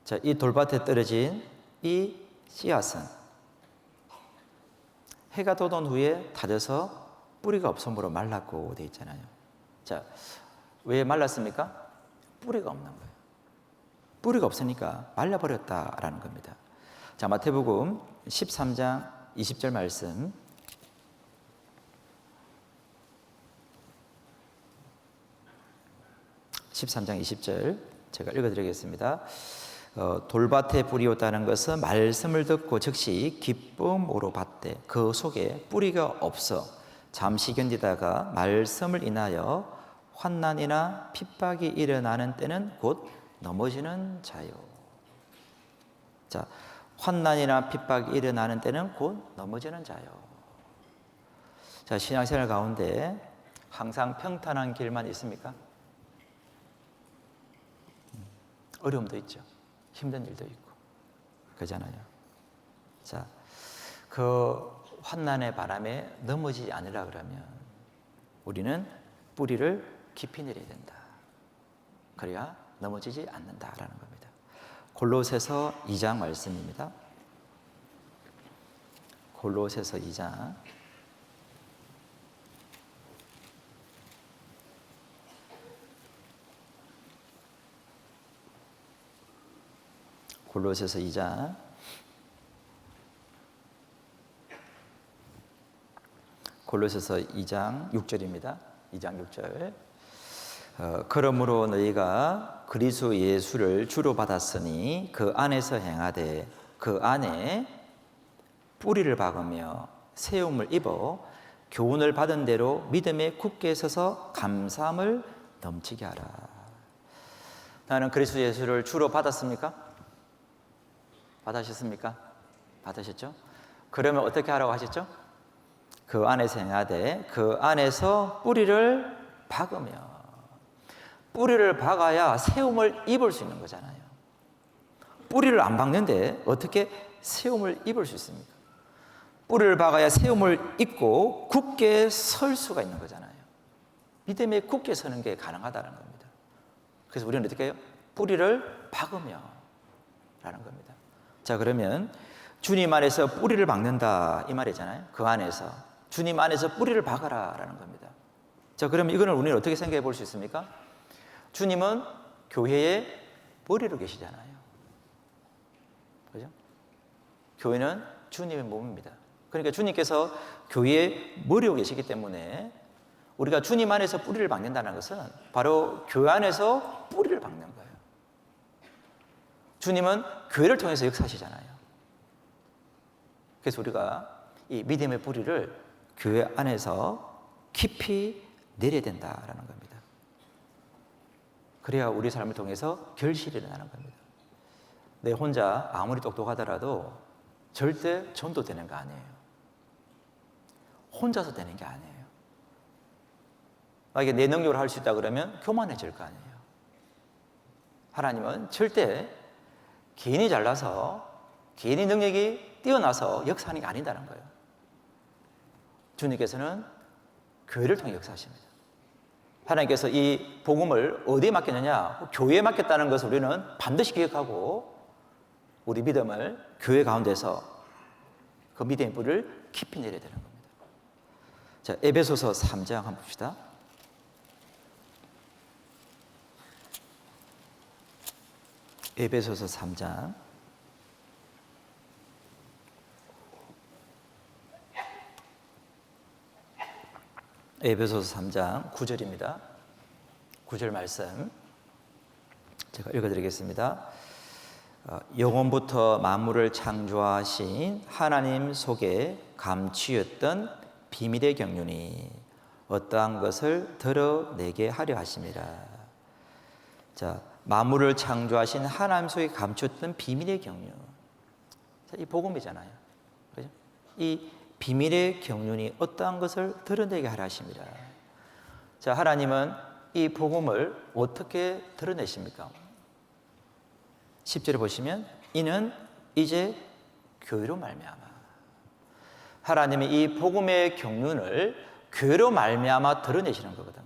자, 이 돌밭에 떨어진 이 씨앗은 해가 돋은 후에 타져서 뿌리가 없으므로 말랐고 되어 있잖아요. 자, 왜 말랐습니까? 뿌리가 없는 거예요. 뿌리가 없으니까 말라버렸다라는 겁니다. 자, 마태복음 13장 20절 말씀. (13장 20절) 제가 읽어드리겠습니다. 돌밭에 뿌리었다는 것은 말씀을 듣고 즉시 기쁨으로 받되 그 속에 뿌리가 없어 잠시 견디다가 말씀을 인하여 환난이나 핍박이 일어나는 때는 곧 넘어지는 자요. 자, 환난이나 핍박이 일어나는 때는 곧 넘어지는 자요. 자, 신앙생활 가운데 항상 평탄한 길만 있습니까? 어려움도 있죠. 힘든 일도 있고 그러잖아요. 자, 그 환난의 바람에 넘어지지 않으라 그러면 우리는 뿌리를 깊이 내려야 된다. 그래야 넘어지지 않는다라는 겁니다. 골로새서 2장 말씀입니다. 골로새서 2장 골로새서 2장 6절입니다. 2장 6절. 그러므로 너희가 그리스도 예수를 주로 받았으니 그 안에서 행하되 그 안에 뿌리를 박으며 세움을 입어 교훈을 받은 대로 믿음에 굳게 서서 감사함을 넘치게 하라. 나는 그리스도 예수를 주로 받았습니까? 받으셨습니까? 받으셨죠? 그러면 어떻게 하라고 하셨죠? 그 안에서 행하되 그 안에서 뿌리를 박으며, 뿌리를 박아야 세움을 입을 수 있는 거잖아요. 뿌리를 안 박는데 어떻게 세움을 입을 수 있습니까? 뿌리를 박아야 세움을 입고 굳게 설 수가 있는 거잖아요. 믿음에 굳게 서는 게 가능하다는 겁니다. 그래서 우리는 어떻게 해요? 뿌리를 박으며 라는 겁니다. 자, 그러면 주님 안에서 뿌리를 박는다 이 말이잖아요. 그 안에서 주님 안에서 뿌리를 박아라 라는 겁니다. 자, 그러면 이거는 우리는 어떻게 생각해 볼 수 있습니까? 주님은 교회의 머리로 계시잖아요. 그죠? 교회는 주님의 몸입니다. 그러니까 주님께서 교회의 머리로 계시기 때문에 우리가 주님 안에서 뿌리를 박는다는 것은 바로 교회 안에서 뿌리를 박는 거예요. 주님은 교회를 통해서 역사하시잖아요. 그래서 우리가 이 믿음의 뿌리를 교회 안에서 깊이 내려야 된다라는 겁니다. 그래야 우리 삶을 통해서 결실이 일어나는 겁니다. 내 혼자 아무리 똑똑하더라도 절대 전도되는 거 아니에요. 혼자서 되는 게 아니에요. 만약에 내 능력으로 할 수 있다 그러면 교만해질 거 아니에요. 하나님은 절대 개인이 잘나서 개인의 능력이 뛰어나서 역사하는 게 아니다는 거예요. 주님께서는 교회를 통해 역사하십니다. 하나님께서 이 복음을 어디에 맡겼느냐? 교회에 맡겼다는 것을 우리는 반드시 기억하고 우리 믿음을 교회 가운데서 그 믿음의 뿌리를 깊이 내려야 되는 겁니다. 자, 에베소서 3장 한번 봅시다. 에베소서 3장 에베소서 3장 9절입니다. 9절 말씀 제가 읽어드리겠습니다. 영원부터 만물을 창조하신 하나님 속에 감추었던 비밀의 경륜이 어떠한 것을 드러내게 하려 하심이라. 자, 만물을 창조하신 하나님 속에 감추었던 비밀의 경륜. 자, 이 복음이잖아요. 그죠? 이 비밀의 경륜이 어떠한 것을 드러내게 하려 하십니다. 자, 하나님은 이 복음을 어떻게 드러내십니까? 10절에 보시면 이는 이제 교회로 말미암아. 하나님이 이 복음의 경륜을 교회로 말미암아 드러내시는 거거든요.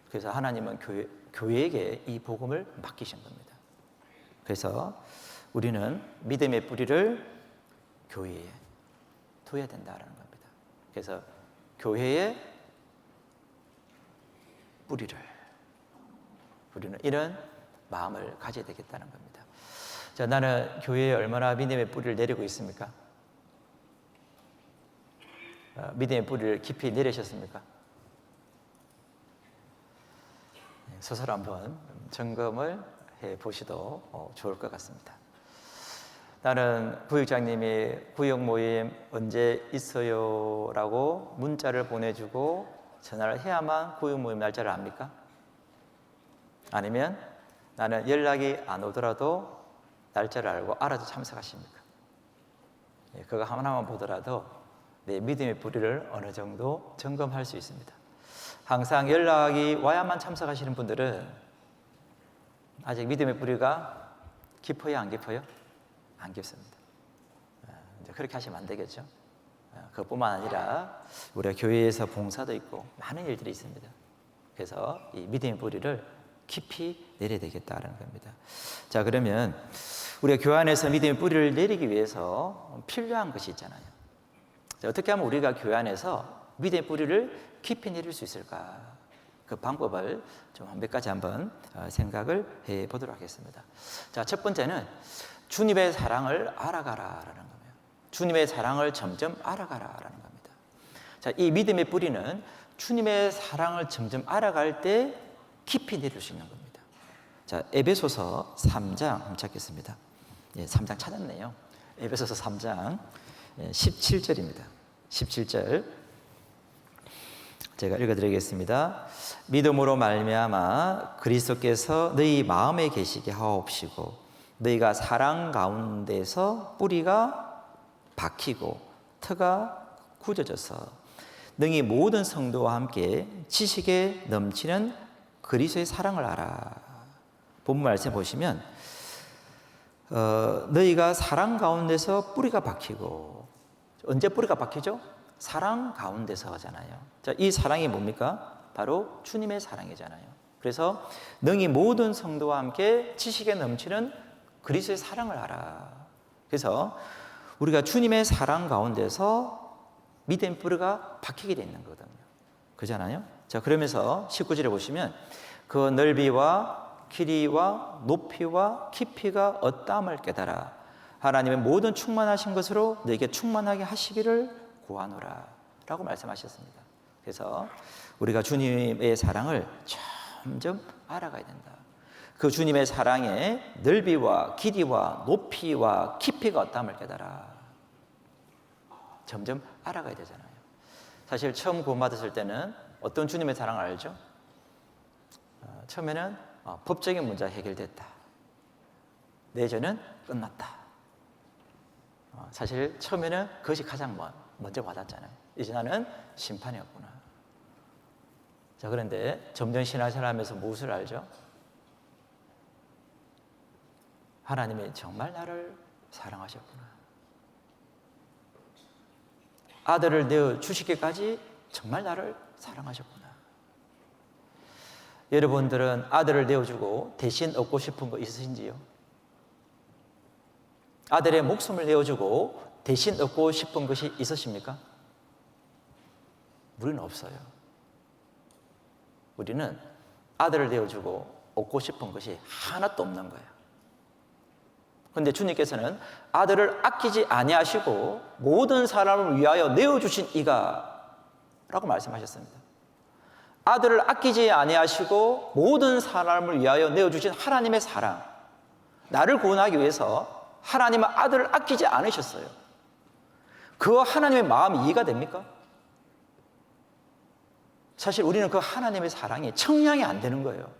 그래서 하나님은 교회에게 이 복음을 맡기신 겁니다. 그래서 우리는 믿음의 뿌리를 교회에 둬야 된다는 겁니다. 그래서 교회의 뿌리를 우리는 이런 마음을 가져야 되겠다는 겁니다. 자, 나는 교회에 얼마나 믿음의 뿌리를 내리고 있습니까? 믿음의 뿌리를 깊이 내리셨습니까? 스스로 한번 점검을 해 보시도 좋을 것 같습니다. 나는 구역장님이 구역 모임 언제 있어요? 라고 문자를 보내주고 전화를 해야만 구역 모임 날짜를 압니까? 아니면 나는 연락이 안 오더라도 날짜를 알고 알아서 참석하십니까? 그거 하나만 보더라도 내 믿음의 뿌리를 어느 정도 점검할 수 있습니다. 항상 연락이 와야만 참석하시는 분들은 아직 믿음의 뿌리가 깊어요, 안 깊어요? 안 깊습니다. 이제 그렇게 하시면 안 되겠죠. 그것뿐만 아니라 우리가 교회에서 봉사도 있고 많은 일들이 있습니다. 그래서 이 믿음의 뿌리를 깊이 내려야 되겠다는 겁니다. 자, 그러면 우리가 교회 안에서 믿음의 뿌리를 내리기 위해서 필요한 것이 있잖아요. 자, 어떻게 하면 우리가 교회 안에서 믿음의 뿌리를 깊이 내릴 수 있을까? 그 방법을 좀 몇 가지 한번 생각을 해 보도록 하겠습니다. 자, 첫 번째는 주님의 사랑을 알아가라라는 겁니다. 주님의 사랑을 점점 알아가라라는 겁니다. 자, 이 믿음의 뿌리는 주님의 사랑을 점점 알아갈 때 깊이 내릴 수 있는 겁니다. 자, 에베소서 3장 한번 찾겠습니다. 3장 찾았네요. 에베소서 3장 17절입니다. 17절 제가 읽어드리겠습니다. 믿음으로 말미암아 그리스도께서 너희 마음에 계시게 하옵시고 너희가 사랑 가운데서 뿌리가 박히고 터가 굳어져서 능히 모든 성도와 함께 지식에 넘치는 그리스도의 사랑을 알아. 본문 말씀 보시면 너희가 사랑 가운데서 뿌리가 박히고, 언제 뿌리가 박히죠? 사랑 가운데서 하잖아요. 자, 이 사랑이 뭡니까? 바로 주님의 사랑이잖아요. 그래서 능히 모든 성도와 함께 지식에 넘치는 그리스도의 사랑을 알아. 그래서 우리가 주님의 사랑 가운데서 믿음의 뿌리가 박히게 되는 거거든요. 그잖아요. 자, 그러면서 19절에 보시면 그 넓이와 길이와 높이와 깊이가 어떠함을 깨달아 하나님의 모든 충만하신 것으로 너에게 충만하게 하시기를 구하노라 라고 말씀하셨습니다. 그래서 우리가 주님의 사랑을 점점 알아가야 된다. 그 주님의 사랑의 넓이와 길이와 높이와 깊이가 어떠함을 깨달아 점점 알아가야 되잖아요. 사실 처음 구원받았을 때는 어떤 주님의 사랑을 알죠? 처음에는 법적인 문제가 해결됐다. 내 죄는 끝났다. 사실 처음에는 그것이 가장 먼저 와닿잖아요. 이제 나는 심판이 없구나. 자, 그런데 점점 신앙생활하면서 무엇을 알죠? 하나님이 정말 나를 사랑하셨구나. 아들을 내어 주시기까지 정말 나를 사랑하셨구나. 여러분들은 아들을 내어주고 대신 얻고 싶은 거 있으신지요? 아들의 목숨을 내어주고 대신 얻고 싶은 것이 있으십니까? 우리는 없어요. 우리는 아들을 내어주고 얻고 싶은 것이 하나도 없는 거예요. 그런데 주님께서는 아들을 아끼지 아니하시고 모든 사람을 위하여 내어주신 이가 라고 말씀하셨습니다. 아들을 아끼지 아니하시고 모든 사람을 위하여 내어주신 하나님의 사랑, 나를 구원하기 위해서 하나님은 아들을 아끼지 않으셨어요. 그 하나님의 마음이 이해가 됩니까? 사실 우리는 그 하나님의 사랑이 청량이 안 되는 거예요.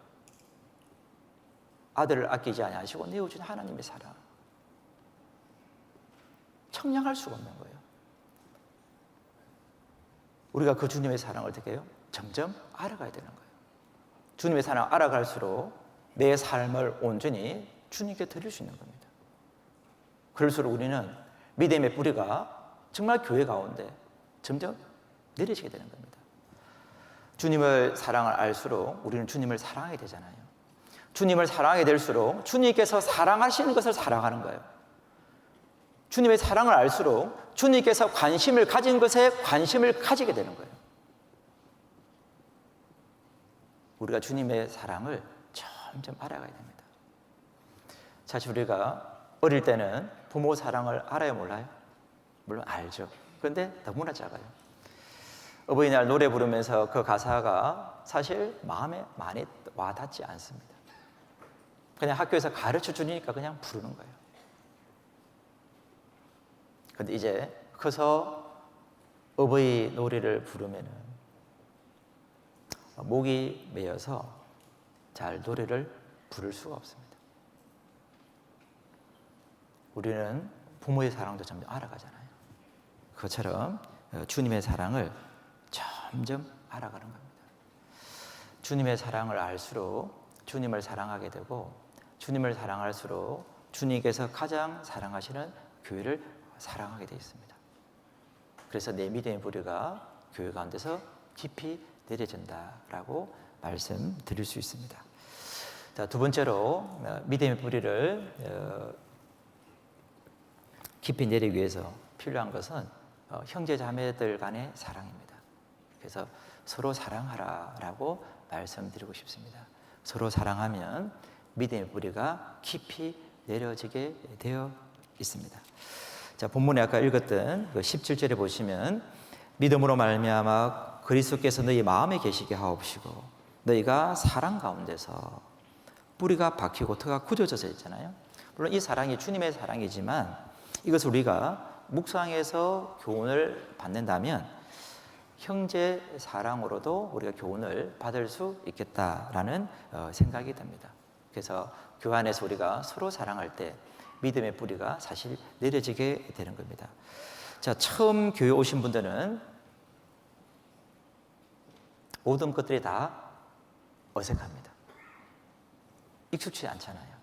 아들을 아끼지 아니하시고 내어준 하나님의 사랑, 청량할 수가 없는 거예요. 우리가 그 주님의 사랑을 어떻게 해요? 점점 알아가야 되는 거예요. 주님의 사랑을 알아갈수록 내 삶을 온전히 주님께 드릴 수 있는 겁니다. 그럴수록 우리는 믿음의 뿌리가 정말 교회 가운데 점점 내리시게 되는 겁니다. 주님을 사랑을 알수록 우리는 주님을 사랑하게 되잖아요. 주님을 사랑하게 될수록 주님께서 사랑하시는 것을 사랑하는 거예요. 주님의 사랑을 알수록 주님께서 관심을 가진 것에 관심을 가지게 되는 거예요. 우리가 주님의 사랑을 점점 알아가야 됩니다. 사실 우리가 어릴 때는 부모 사랑을 알아요, 몰라요? 물론 알죠. 그런데 너무나 작아요. 어버이날 노래 부르면서 그 가사가 사실 마음에 많이 와닿지 않습니다. 그냥 학교에서 가르쳐 주니까 그냥 부르는 거예요. 그런데 이제 커서 어버이 노래를 부르면은 목이 메어서 잘 노래를 부를 수가 없습니다. 우리는 부모의 사랑도 점점 알아가잖아요. 그것처럼 주님의 사랑을 점점 알아가는 겁니다. 주님의 사랑을 알수록 주님을 사랑하게 되고 주님을 사랑할수록 주님께서 가장 사랑하시는 교회를 사랑하게 되어 있습니다. 그래서 내 믿음의 뿌리가 교회 가운데서 깊이 내려진다라고 말씀드릴 수 있습니다. 자, 두 번째로 믿음의 뿌리를 깊이 내리기 위해서 필요한 것은 형제 자매들 간의 사랑입니다. 그래서 서로 사랑하라라고 말씀드리고 싶습니다. 서로 사랑하면 믿음의 뿌리가 깊이 내려지게 되어 있습니다. 자, 본문에 아까 읽었던 그 17절에 보시면 믿음으로 말미암아 그리스도께서 너희 마음에 계시게 하옵시고 너희가 사랑 가운데서 뿌리가 박히고 터가 굳어져서 있잖아요. 물론 이 사랑이 주님의 사랑이지만 이것을 우리가 묵상해서 교훈을 받는다면 형제 사랑으로도 우리가 교훈을 받을 수 있겠다라는 생각이 듭니다. 그래서 교회 안에서 우리가 서로 사랑할 때 믿음의 뿌리가 사실 내려지게 되는 겁니다. 자, 처음 교회 오신 분들은 모든 것들이 다 어색합니다. 익숙치 않잖아요.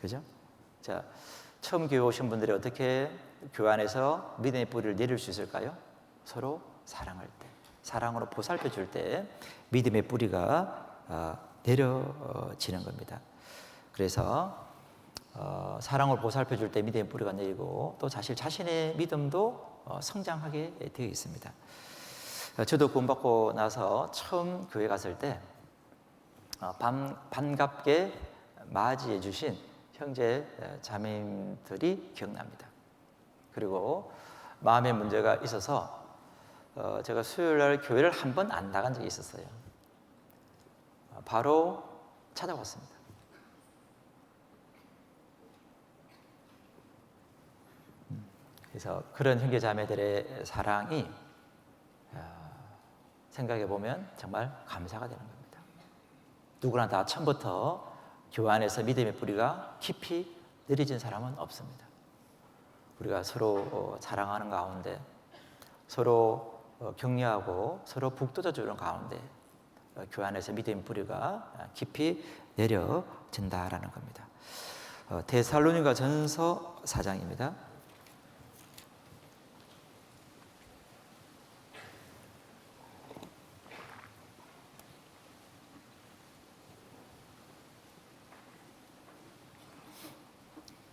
그죠? 자, 처음 교회 오신 분들이 어떻게 교회 안에서 믿음의 뿌리를 내릴 수 있을까요? 서로 사랑할 때, 사랑으로 보살펴 줄 때 믿음의 뿌리가 내려지는 겁니다. 그래서 사랑으로 보살펴 줄 때 믿음의 뿌리가 내리고 또 자신의 믿음도 성장하게 되어 있습니다. 저도 구원받고 나서 처음 교회 갔을 때 반갑게 맞이해 주신 형제 자매님들이 기억납니다. 그리고 마음의 문제가 있어서 제가 수요일날 교회를 한 번 안 나간 적이 있었어요. 바로 찾아왔습니다. 그래서 그런 형제 자매들의 사랑이 생각해 보면 정말 감사가 되는 겁니다. 누구나 다 처음부터 교회 안에서 믿음의 뿌리가 깊이 내려진 사람은 없습니다. 우리가 서로 사랑하는 가운데, 서로 격려하고 서로 북돋아 주는 가운데 교회 안에서 믿음의 뿌리가 깊이 내려진다라는 겁니다. 데살로니가 전서 4장입니다.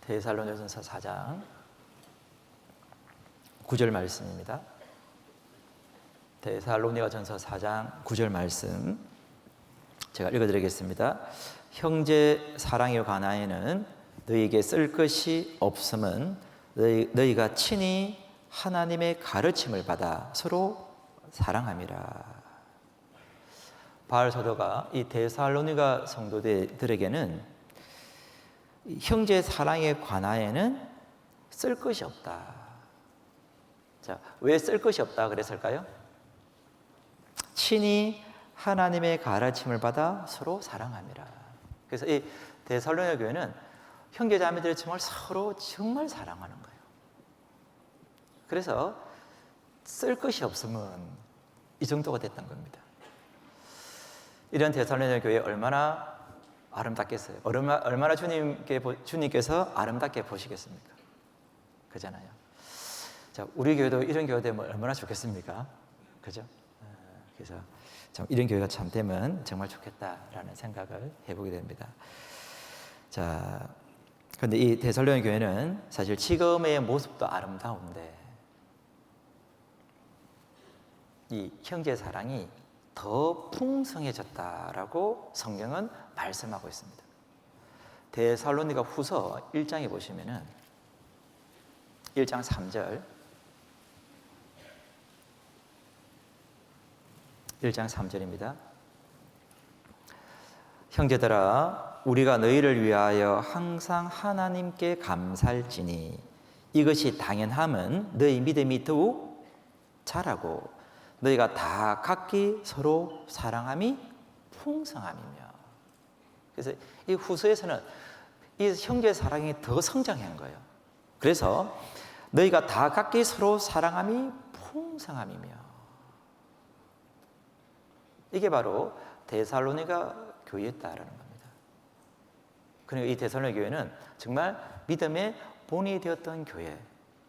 데살로니가전서 4장 9절 말씀입니다. 데살로니가전서 4장 9절 말씀 제가 읽어드리겠습니다. 형제 사랑에 관하여는 너희에게 쓸 것이 없음은 너희가 친히 하나님의 가르침을 받아 서로 사랑함이라. 바울 사도가 이 데살로니가 성도들에게는 형제 사랑에 관하여는 쓸 것이 없다. 자, 왜 쓸 것이 없다 그랬을까요? 친히 하나님의 가르침을 받아 서로 사랑함이라. 그래서 이 데살로니가 교회는 형제 자매들이 정말 서로 정말 사랑하는 거예요. 그래서 쓸 것이 없으면 이 정도가 됐던 겁니다. 이런 데살로니가 교회 얼마나 아름답겠어요. 얼마나 주님께서 아름답게 보시겠습니까? 그잖아요. 자, 우리 교회도 이런 교회 되면 얼마나 좋겠습니까? 그죠? 그래서 참 이런 교회가 참 되면 정말 좋겠다라는 생각을 해보게 됩니다. 자, 그런데 이 데살로니가 교회는 사실 지금의 모습도 아름다운데 이 형제 사랑이 더 풍성해졌다라고 성경은 말씀하고 있습니다. 데살로니가 후서 1장에 보시면은 1장 3절 1장 3절입니다. 형제들아 우리가 너희를 위하여 항상 하나님께 감사할지니 이것이 당연함은 너희 믿음이 더욱 자라고 너희가 다 각기 서로 사랑함이 풍성함이며. 그래서 이 후서에서는 이 형제 사랑이 더 성장한 거예요. 그래서 너희가 다 각기 서로 사랑함이 풍성함이며. 이게 바로 데살로니가 교회였다라는 겁니다. 그러니까 이 데살로니가 교회는 정말 믿음의 본이 되었던 교회,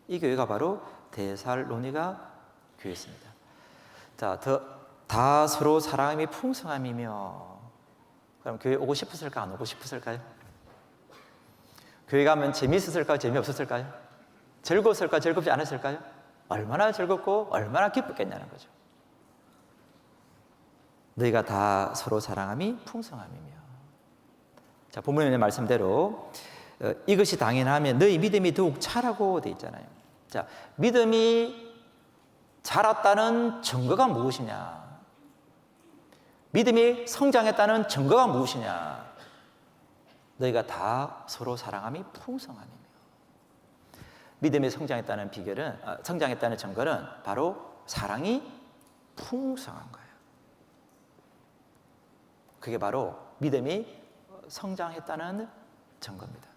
이 교회가 바로 데살로니가 교회였습니다. 자, 다 서로 사랑함이 풍성함이며, 그럼 교회 오고 싶었을까, 안 오고 싶었을까요? 교회 가면 재미있었을까요, 재미없었을까요? 즐거웠을까요, 즐겁지 않았을까요? 얼마나 즐겁고 얼마나 기뻤겠냐는 거죠. 너희가 다 서로 사랑함이 풍성함이며. 자, 본문의 말씀대로 이것이 당연하면 너희 믿음이 더욱 자라고 돼 있잖아요. 자, 믿음이 자랐다는 증거가 무엇이냐? 믿음이 성장했다는 증거가 무엇이냐? 너희가 다 서로 사랑함이 풍성함이며. 믿음이 성장했다는 비결은, 성장했다는 증거는 바로 사랑이 풍성한 거예요. 그게 바로 믿음이 성장했다는 증거입니다.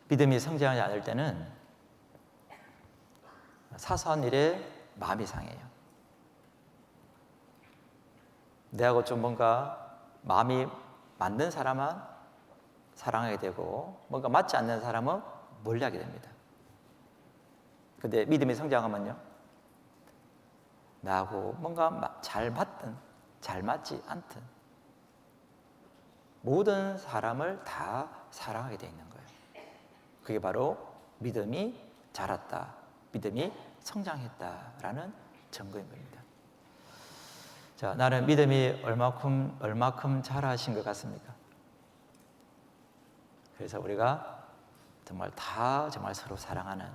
믿음이 성장하지 않을 때는 사소한 일에 마음이 상해요. 내하고 좀 뭔가 마음이 맞는 사람은 사랑하게 되고 뭔가 맞지 않는 사람은 멀리하게 됩니다. 근데 믿음이 성장하면요, 나하고 뭔가 잘 맞든 잘 맞지 않든 모든 사람을 다 사랑하게 돼 있는 거예요. 그게 바로 믿음이 자랐다, 믿음이 성장했다라는 증거인 겁니다. 자, 나는 믿음이 얼마큼 자라신 것 같습니까? 그래서 우리가 정말 서로 사랑하는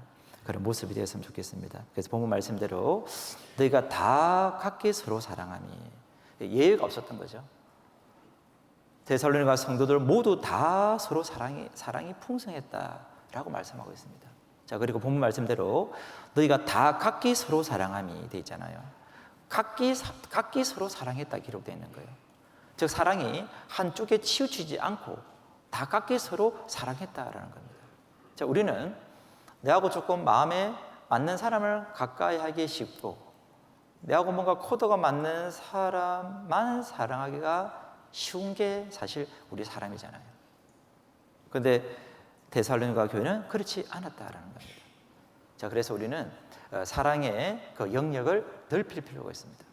그런 모습이 되었으면 좋겠습니다. 그래서 본문 말씀대로 너희가 다 각기 서로 사랑하니, 예외가 없었던 거죠. 데살로니가 성도들 모두 다 서로 사랑이 풍성했다라고 말씀하고 있습니다. 자, 그리고 본문 말씀대로 너희가 다 각기 서로 사랑함이 돼 있잖아요. 각기 서로 사랑했다 기록되어 있는 거예요. 즉 사랑이 한쪽에 치우치지 않고 다 각기 서로 사랑했다라는 겁니다. 자, 우리는 내하고 조금 마음에 맞는 사람을 가까이 하기 쉽고 내하고 뭔가 코드가 맞는 사람만 사랑하기가 쉬운 게 사실 우리 사람이잖아요. 그런데 데살로니가 교회는 그렇지 않았다라는 겁니다. 자, 그래서 우리는 사랑의 그 영역을 넓힐 필요가 있습니다.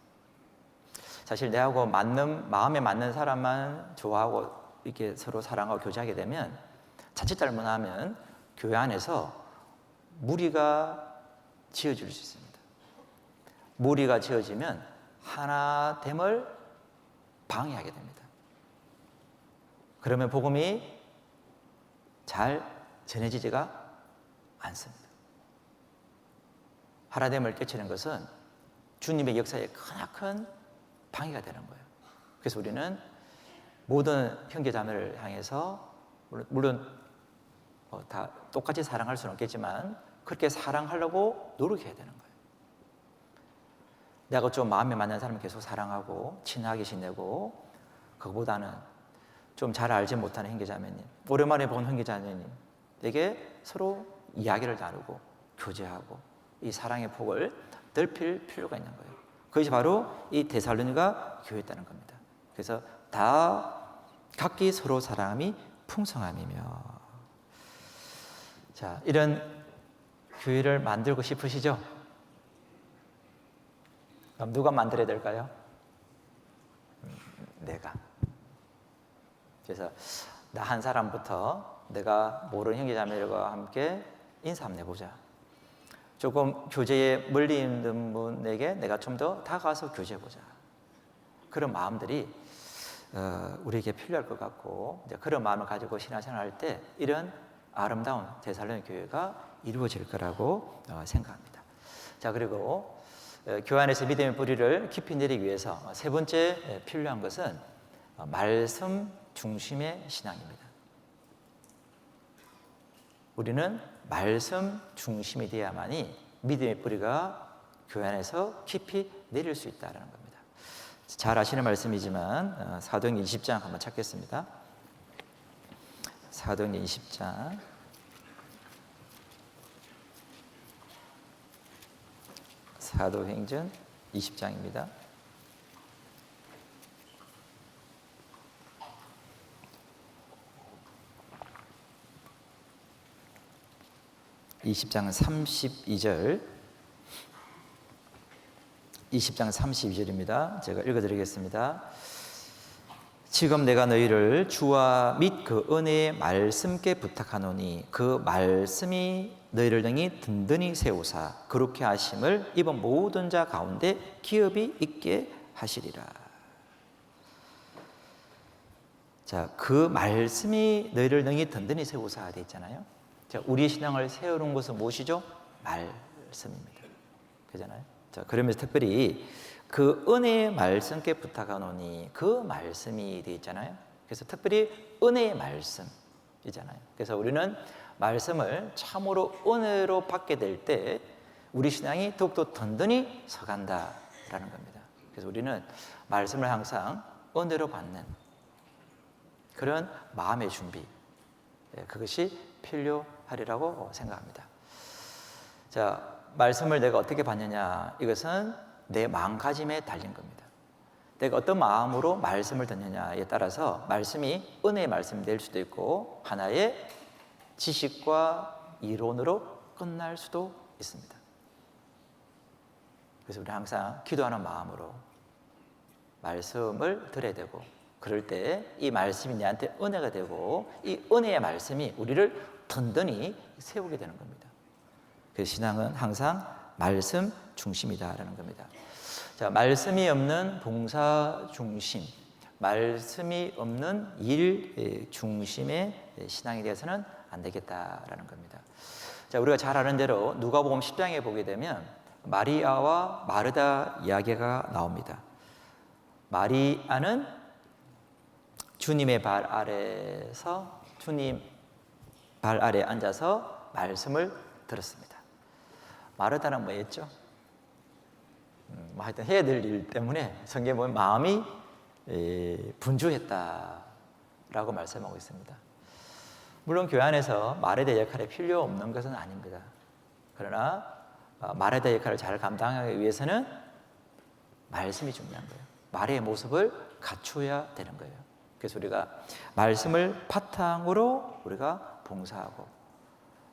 사실 내하고 마음에 맞는 사람만 좋아하고 이렇게 서로 사랑하고 교제하게 되면 자칫 잘못하면 교회 안에서 무리가 지어질 수 있습니다. 무리가 지어지면 하나됨을 방해하게 됩니다. 그러면 복음이 잘 전해지지가 않습니다. 하나됨을 깨치는 것은 주님의 역사에 크나큰 방해가 되는 거예요. 그래서 우리는 모든 형제자매를 향해서 물론 다 똑같이 사랑할 수는 없겠지만 그렇게 사랑하려고 노력해야 되는 거예요. 내가 좀 마음에 맞는 사람을 계속 사랑하고 친하게 지내고, 그거보다는 좀 잘 알지 못하는 형제자매님, 오랜만에 본 형제자매님에게 서로 이야기를 나누고 교제하고 이 사랑의 폭을 넓힐 필요가 있는 거예요. 그것이 바로 이 데살로니가 교회였다는 겁니다. 그래서 다 각기 서로 사랑함이 풍성함이며. 자, 이런 교회를 만들고 싶으시죠? 그럼 누가 만들어야 될까요? 내가. 그래서 나 한 사람부터 내가 모르는 형제자매들과 함께 인사 한번 해보자. 조금 교제에 멀리 있는 분에게 내가 좀 더 다가가서 교제해보자. 그런 마음들이 우리에게 필요할 것 같고, 이제 그런 마음을 가지고 신앙생활할 때 이런 아름다운 데살로니가 교회가 이루어질 거라고 생각합니다. 자, 그리고 교회 안에서 믿음의 뿌리를 깊이 내리기 위해서 세 번째 필요한 것은 말씀 중심의 신앙입니다. 우리는 말씀 중심이 되어야만이 믿음의 뿌리가 교회 안에서 깊이 내릴 수 있다는 겁니다. 잘 아시는 말씀이지만 사도행전 20장 한번 찾겠습니다. 사도행전 20장 사도행전 20장입니다. 20장 32절, 20장 32절입니다. 제가 읽어드리겠습니다. 지금 내가 너희를 주와 및 그 은혜의 말씀께 부탁하노니 그 말씀이 너희를 능히 든든히 세우사 그렇게 하심을 입은 모든 자 가운데 기업이 있게 하시리라. 자, 그 말씀이 너희를 능히 든든히 세우사 되어 있잖아요. 자, 우리 신앙을 세우는 것은 무엇이죠? 말씀입니다. 그잖아요. 자, 그러면서 특별히 그 은혜의 말씀께 부탁하노니 그 말씀이 되어 있잖아요. 그래서 특별히 은혜의 말씀이잖아요. 그래서 우리는 말씀을 참으로 은혜로 받게 될 때 우리 신앙이 더욱더 든든히 서간다라는 겁니다. 그래서 우리는 말씀을 항상 은혜로 받는 그런 마음의 준비, 그것이 필요하리라고 생각합니다. 자, 말씀을 내가 어떻게 받느냐, 이것은 내 마음가짐에 달린 겁니다. 내가 어떤 마음으로 말씀을 듣느냐에 따라서 말씀이 은혜의 말씀이 될 수도 있고 하나의 지식과 이론으로 끝날 수도 있습니다. 그래서 우리 항상 기도하는 마음으로 말씀을 들어야 되고, 그럴 때 이 말씀이 내한테 은혜가 되고 이 은혜의 말씀이 우리를 든든히 세우게 되는 겁니다. 그 신앙은 항상 말씀 중심이다라는 겁니다. 자, 말씀이 없는 봉사 중심, 말씀이 없는 일 중심의 신앙에 대해서는 안 되겠다라는 겁니다. 자, 우리가 잘 아는 대로 누가복음 10장에 보게 되면 마리아와 마르다 이야기가 나옵니다. 마리아는 주님의 발 아래에서 주님 발 아래 앉아서 말씀을 들었습니다. 마르다는 뭐였죠? 하여튼 해야 될 일 때문에 성경에 보면 마음이 분주했다라고 말씀하고 있습니다. 물론 교회 안에서 마르다의 역할이 필요 없는 것은 아닙니다. 그러나 마르다의 역할을 잘 감당하기 위해서는 말씀이 중요한 거예요. 마리아의 모습을 갖춰야 되는 거예요. 그래서 우리가 말씀을 바탕으로 우리가 봉사하고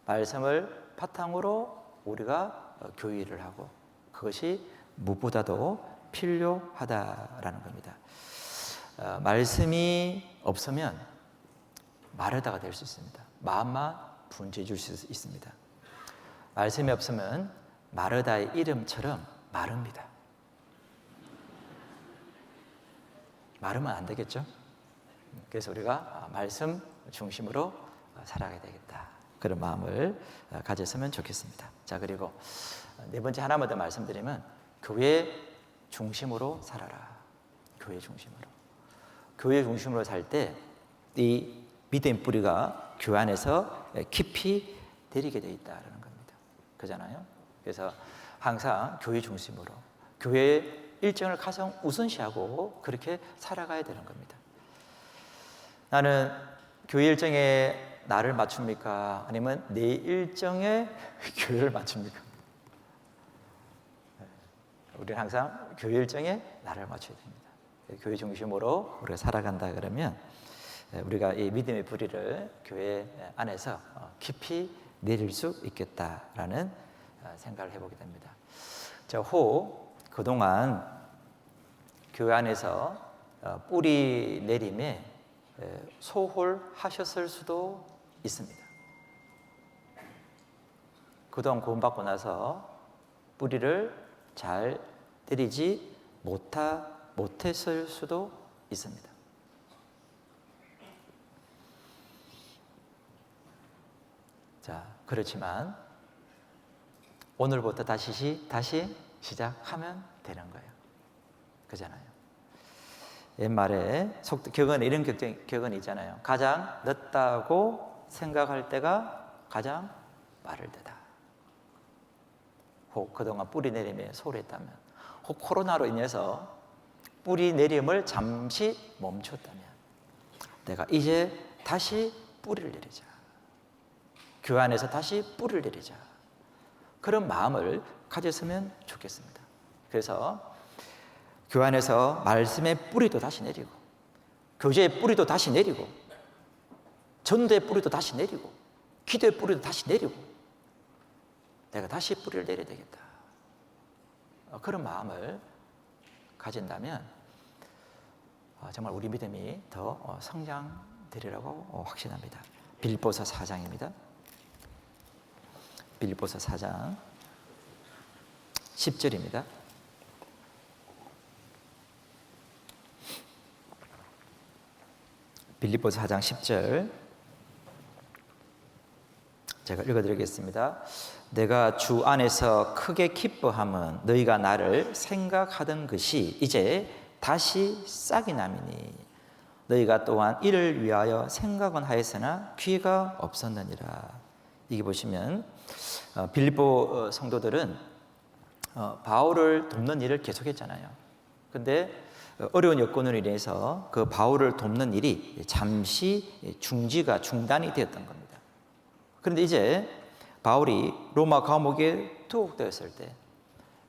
말씀을 바탕으로 우리가 교회를 하고 그것이 무엇보다도 필요하다라는 겁니다. 말씀이 없으면 마르다가 될 수 있습니다. 마음만 분주해질 수 있습니다. 말씀이 없으면 마르다의 이름처럼 마릅니다. 마르면 안 되겠죠? 그래서 우리가 말씀 중심으로 살아가야 되겠다. 그런 마음을 가졌으면 좋겠습니다. 자, 그리고 네 번째 하나만 더 말씀드리면 교회 중심으로 살아라. 교회 중심으로. 교회 중심으로 살 때 이 믿음의 뿌리가 교회 안에서 깊이 내리게 되어 있다는 겁니다. 그잖아요. 그래서 항상 교회 중심으로 교회의 일정을 가장 우선시하고 그렇게 살아가야 되는 겁니다. 나는 교회 일정에 나를 맞춥니까? 아니면 내 일정에 교회를 맞춥니까? 우리는 항상 교회 일정에 나를 맞춰야 됩니다. 교회 중심으로 우리가 살아간다 그러면 우리가 이 믿음의 뿌리를 교회 안에서 깊이 내릴 수 있겠다라는 생각을 해보게 됩니다. 자, 그동안 교회 안에서 뿌리 내림에 소홀하셨을 수도 있습니다. 그동안 구원받고 나서 뿌리를 잘 내리지 못했을 수도 있습니다. 자, 그렇지만 오늘부터 다시 시작하면 되는 거예요. 그잖아요. 옛말에 격언 이런 격언이 있잖아요. 가장 늦다고 생각할 때가 가장 빠를 때다. 혹 그동안 뿌리 내림에 소홀했다면, 혹 코로나로 인해서 뿌리 내림을 잠시 멈췄다면 내가 이제 다시 뿌리를 내리자. 교회 안에서 다시 뿌리를 내리자. 그런 마음을 가졌으면 좋겠습니다. 그래서 교회 안에서 말씀의 뿌리도 다시 내리고 교제의 뿌리도 다시 내리고 전도의 뿌리도 다시 내리고 기도의 뿌리도 다시 내리고 내가 다시 뿌리를 내려야 되겠다. 그런 마음을 가진다면 정말 우리 믿음이 더 성장되리라고 확신합니다. 빌립보서 4장입니다. 빌립보서 4장 10절입니다. 빌립보서 4장 10절 제가 읽어드리겠습니다. 내가 주 안에서 크게 기뻐함은 너희가 나를 생각하던 것이 이제 다시 싹이 남이니 너희가 또한 이를 위하여 생각은 하였으나 기회가 없었느니라. 이게 보시면 빌립보 성도들은 바울을 돕는 일을 계속했잖아요. 근데 어려운 여건으로 인해서 그 바울을 돕는 일이 잠시 중단이 되었던 겁니다. 그런데 이제 바울이 로마 감옥에 투옥되었을 때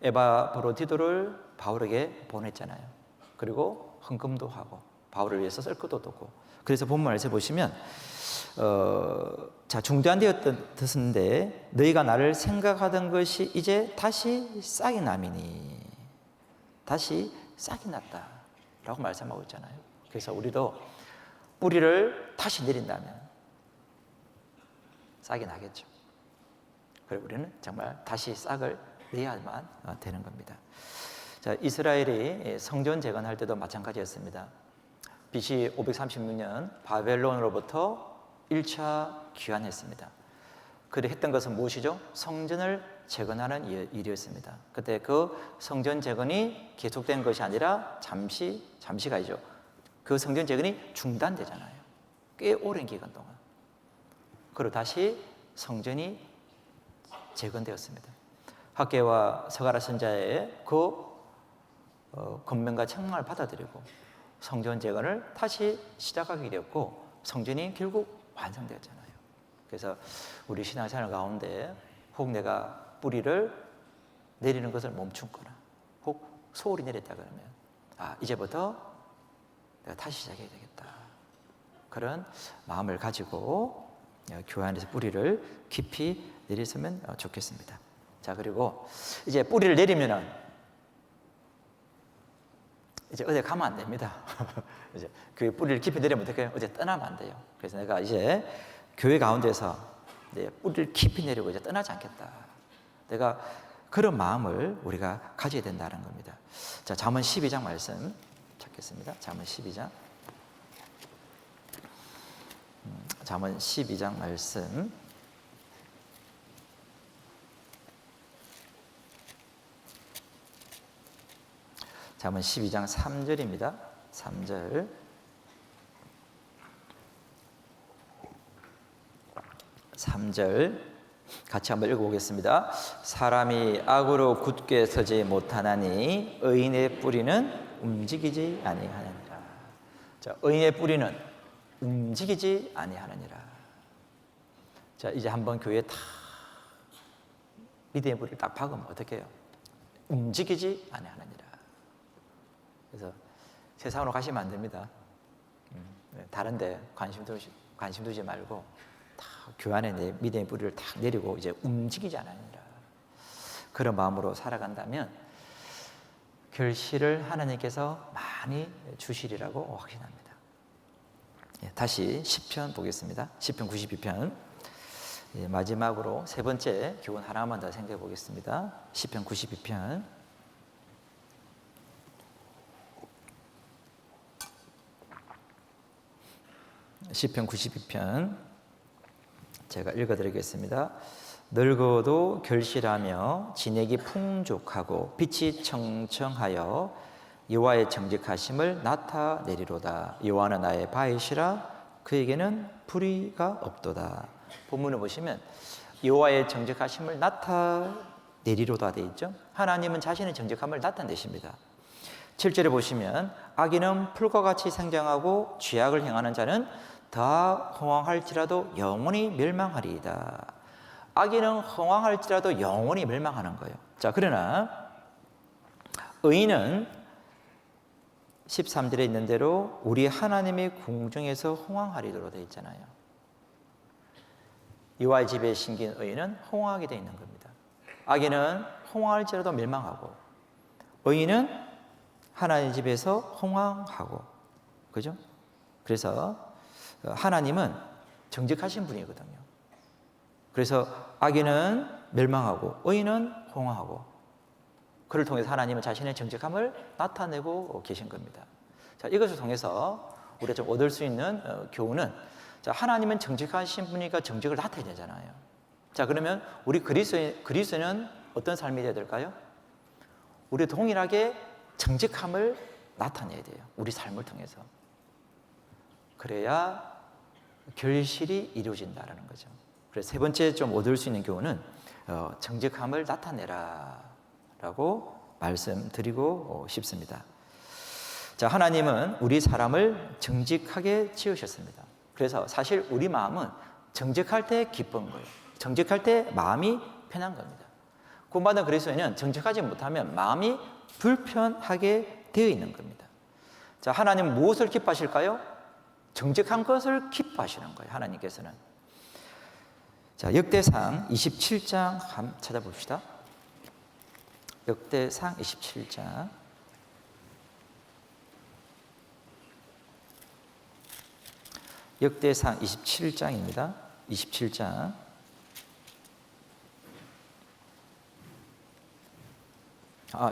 에바브로디도를 바울에게 보냈잖아요. 그리고 헌금도 하고 바울을 위해서 쓸 것도 돕고. 그래서 본문에서 보시면 중단되었던 뜻인데 너희가 나를 생각하던 것이 이제 다시 싹이 남이니 다시 싹이 났다 라고 말씀하고 있잖아요. 그래서 우리도 뿌리를 다시 내린다면 싹이 나겠죠. 그리고 우리는 정말 다시 싹을 내야만 되는 겁니다. 자, 이스라엘이 성전 재건할 때도 마찬가지였습니다. BC 536년 바벨론으로부터 1차 귀환했습니다. 그때 했던 것은 무엇이죠? 성전을 재건하는 일이었습니다. 그때 그 성전 재건이 계속된 것이 아니라 잠시가 아니죠. 그 성전 재건이 중단되잖아요. 꽤 오랜 기간 동안. 그리고 다시 성전이 재건되었습니다. 학개와 서가랴 선자의 그 권면과 책망을 받아들이고 성전 재건을 다시 시작하게 되었고 성전이 결국 완성되었잖아요. 그래서 우리 신앙생활 가운데 혹 내가 뿌리를 내리는 것을 멈춘거나 혹 소홀히 내렸다 그러면 이제부터 내가 다시 시작해야 되겠다. 그런 마음을 가지고 교회 안에서 뿌리를 깊이 내렸으면 좋겠습니다. 자, 그리고 이제 뿌리를 내리면은 이제 어디 가면 안 됩니다. 이제 그 뿌리를 깊이 내리면 어떻게 해요? 어디 떠나면 안 돼요. 그래서 내가 이제 교회 가운데서 뿌리를 깊이 내리고 이제 떠나지 않겠다. 내가 그런 마음을 우리가 가져야 된다는 겁니다. 자, 잠언 12장 말씀 찾겠습니다. 잠언 12장. 잠언 12장 말씀. 잠언 12장 3절입니다. 3절. 같이 한번 읽어보겠습니다. 사람이 악으로 굳게 서지 못하나니 의인의 뿌리는 움직이지 아니하느니라. 자, 의인의 뿌리는 움직이지 아니하느니라. 자, 이제 한번 교회에 다 믿음의 뿌리를 딱 박으면 어떻게 해요? 움직이지 아니하느니라. 그래서 세상으로 가시면 안 됩니다. 다른데 관심 두지 말고 다 교회 안에 내 믿음의 뿌리를 딱 내리고 이제 움직이지 않으니라. 그런 마음으로 살아간다면 결실을 하나님께서 많이 주시리라고 확신합니다. 다시 시편 보겠습니다. 시편 92편. 마지막으로 세 번째 교훈 하나만 더 생각해 보겠습니다. 시편 92편. 시편 92편 제가 읽어드리겠습니다. 늙어도 결실하며 진액이 풍족하고 빛이 청청하여 여호와의 정직하심을 나타내리로다. 여호와는 나의 바위시라 그에게는 불의가 없도다. 본문을 보시면 여호와의 정직하심을 나타내리로다 되어 있죠. 하나님은 자신의 정직함을 나타내십니다. 7절에 보시면 악인은 풀과 같이 생장하고 죄악을 행하는 자는 다 허황할지라도 영원히 멸망하리이다. 악인은 허황할지라도 영원히 멸망하는 거예요. 자, 그러나 의인은 13절에 있는 대로 우리 하나님의 궁정에서 호황하리도록 되어 있잖아요. 여호와의 집에 심긴 의인은 호황하게 되어 있는 겁니다. 악인은 홍황할지라도 멸망하고 의인은 하나님의 집에서 홍황하고. 그죠? 그래서 하나님은 정직하신 분이거든요. 그래서 악인은 멸망하고 의인은 홍황하고, 그를 통해서 하나님은 자신의 정직함을 나타내고 계신 겁니다. 자, 이것을 통해서 우리가 좀 얻을 수 있는 교훈은, 자, 하나님은 정직하신 분이니까 정직을 나타내야 되잖아요. 자, 그러면 우리 그리스도인은 어떤 삶이 되어야 될까요? 우리 동일하게 정직함을 나타내야 돼요. 우리 삶을 통해서. 그래야 결실이 이루어진다는 거죠. 그래서 세 번째 좀 얻을 수 있는 교훈은 정직함을 나타내라 라고 말씀드리고 싶습니다. 자, 하나님은 우리 사람을 정직하게 지으셨습니다. 그래서 사실 우리 마음은 정직할 때 기쁜 거예요. 정직할 때 마음이 편한 겁니다. 구원받은 그리스도인은 정직하지 못하면 마음이 불편하게 되어 있는 겁니다. 자, 하나님은 무엇을 기뻐하실까요? 정직한 것을 기뻐하시는 거예요, 하나님께서는. 자, 역대상 27장 한번 찾아봅시다. 역대상 27장. 역대상 27장입니다. 27장.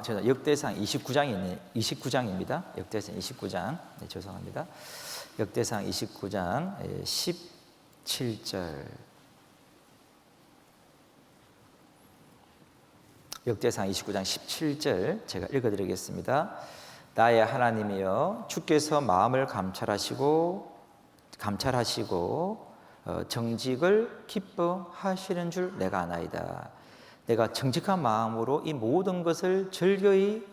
제가 역대상 29장입니다. 역대상 29장. 네, 죄송합니다. 역대상 29장 17절. 역대상 29장 17절 제가 읽어드리겠습니다. 나의 하나님이여, 주께서 마음을 감찰하시고 정직을 기뻐하시는 줄 내가 아나이다. 내가 정직한 마음으로 이 모든 것을 즐거이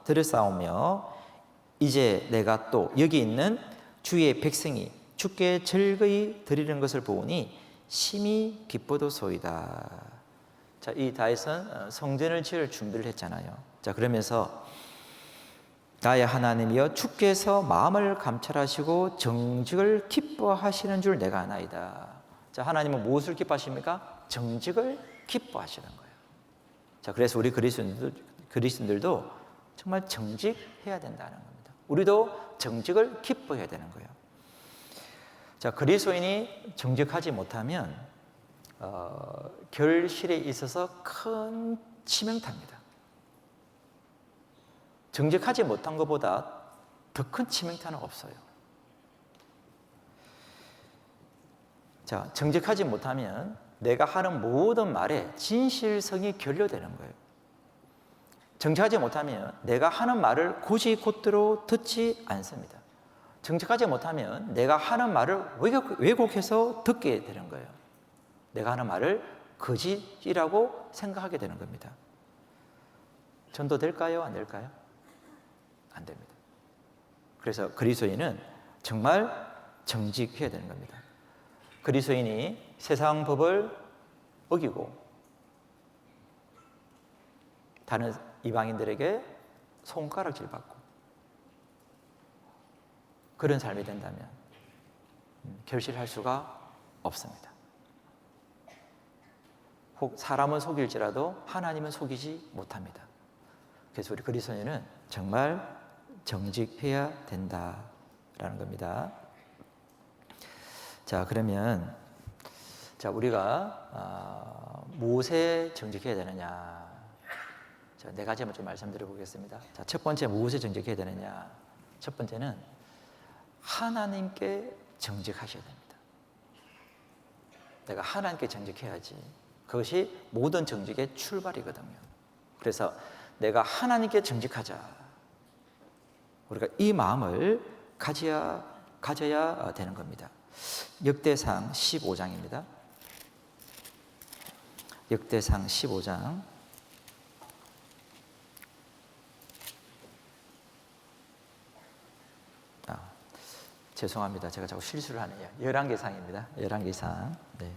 드렸사오며 이제 내가 또 여기 있는 주의 백성이 주께 즐거이 드리는 것을 보니 심히 기뻐도소이다. 자, 이 다윗은 성전을 지을 준비를 했잖아요. 자, 그러면서 나의 하나님이여, 주께서 마음을 감찰하시고 정직을 기뻐하시는 줄 내가 아나이다. 자, 하나님은 무엇을 기뻐하십니까? 정직을 기뻐하시는 거예요. 자, 그래서 우리 그리스도인들도 정말 정직해야 된다는 겁니다. 우리도 정직을 기뻐해야 되는 거예요. 자, 그리스도인이 정직하지 못하면 결실에 있어서 큰 치명타입니다. 정직하지 못한 것보다 더 큰 치명타는 없어요. 자, 정직하지 못하면 내가 하는 모든 말에 진실성이 결여되는 거예요. 정직하지 못하면 내가 하는 말을 굳이 곧대로 듣지 않습니다. 정직하지 못하면 내가 하는 말을 왜곡해서 듣게 되는 거예요. 내가 하는 말을 거짓이라고 생각하게 되는 겁니다. 전도 될까요? 안 될까요? 안 됩니다. 그래서 그리스도인은 정말 정직해야 되는 겁니다. 그리스도인이 세상 법을 어기고 다른 이방인들에게 손가락질 받고 그런 삶이 된다면 결실할 수가 없습니다. 혹 사람은 속일지라도 하나님은 속이지 못합니다. 그래서 우리 그리스도인은 정말 정직해야 된다라는 겁니다. 자, 그러면 우리가 무엇에 정직해야 되느냐? 자, 네 가지만 좀 말씀드려 보겠습니다. 자, 첫 번째 무엇에 정직해야 되느냐? 첫 번째는 하나님께 정직하셔야 됩니다. 내가 하나님께 정직해야지. 그것이 모든 정직의 출발이거든요. 그래서 내가 하나님께 정직하자. 우리가 이 마음을 가져야 되는 겁니다. 역대상 15장입니다. 역대상 15장. 죄송합니다. 제가 자꾸 실수를 하네요. 열왕기상입니다. 열왕기상. 네.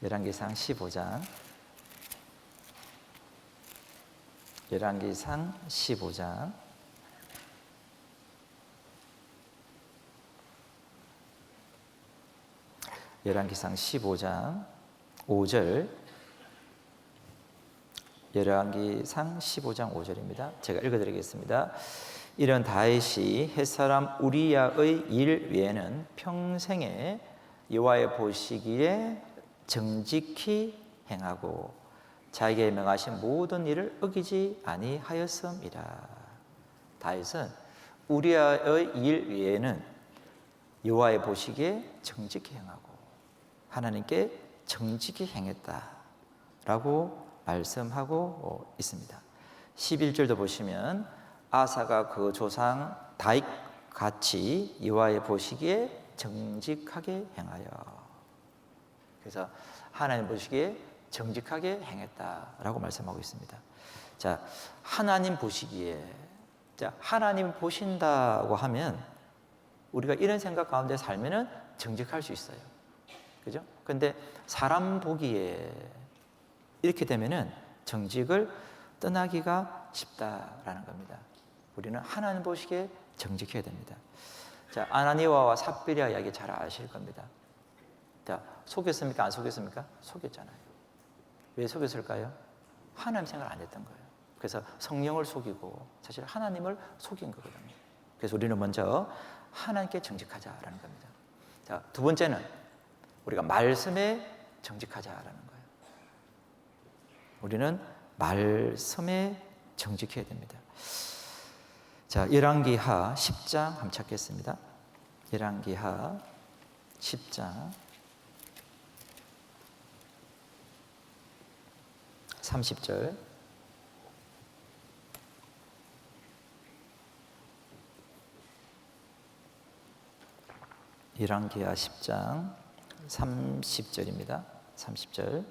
열왕기상 15장. 열왕기상 15장. 열왕기상 15장 5절. 열왕기상 15장 5절입니다. 제가 읽어드리겠습니다. 이런 다윗이 햇사람 우리야의 일 외에는 평생에 여호와의 보시기에 정직히 행하고 자기에게 명하신 모든 일을 어기지 아니하였음이라. 다윗은 우리야의 일 외에는 여호와의 보시기에 정직히 행하고 하나님께 정직히 행했다라고 말씀하고 있습니다. 11절도 보시면 아사가 그 조상 다윗 같이 여호와의 보시기에 정직하게 행하여. 그래서 하나님 보시기에 정직하게 행했다라고 말씀하고 있습니다. 자, 하나님 보시기에, 자, 하나님 보신다고 하면 우리가 이런 생각 가운데 살면은 정직할 수 있어요. 그죠? 근데 사람 보기에 이렇게 되면은 정직을 떠나기가 쉽다라는 겁니다. 우리는 하나님 보시기에 정직해야 됩니다. 자, 아나니아와 삽비라 이야기 잘 아실 겁니다. 자, 속였습니까? 안 속였습니까? 속였잖아요. 왜 속였을까요? 하나님 생각을 안 했던 거예요. 그래서 성령을 속이고 사실 하나님을 속인 거거든요. 그래서 우리는 먼저 하나님께 정직하자라는 겁니다. 자, 두 번째는 우리가 말씀에 정직하자라는 거예요. 우리는 말씀에 정직해야 됩니다. 자, 열왕기하 10장 한번 찾겠습니다. 열왕기하 10장 30절. 열왕기하 10장 30절입니다. 30절.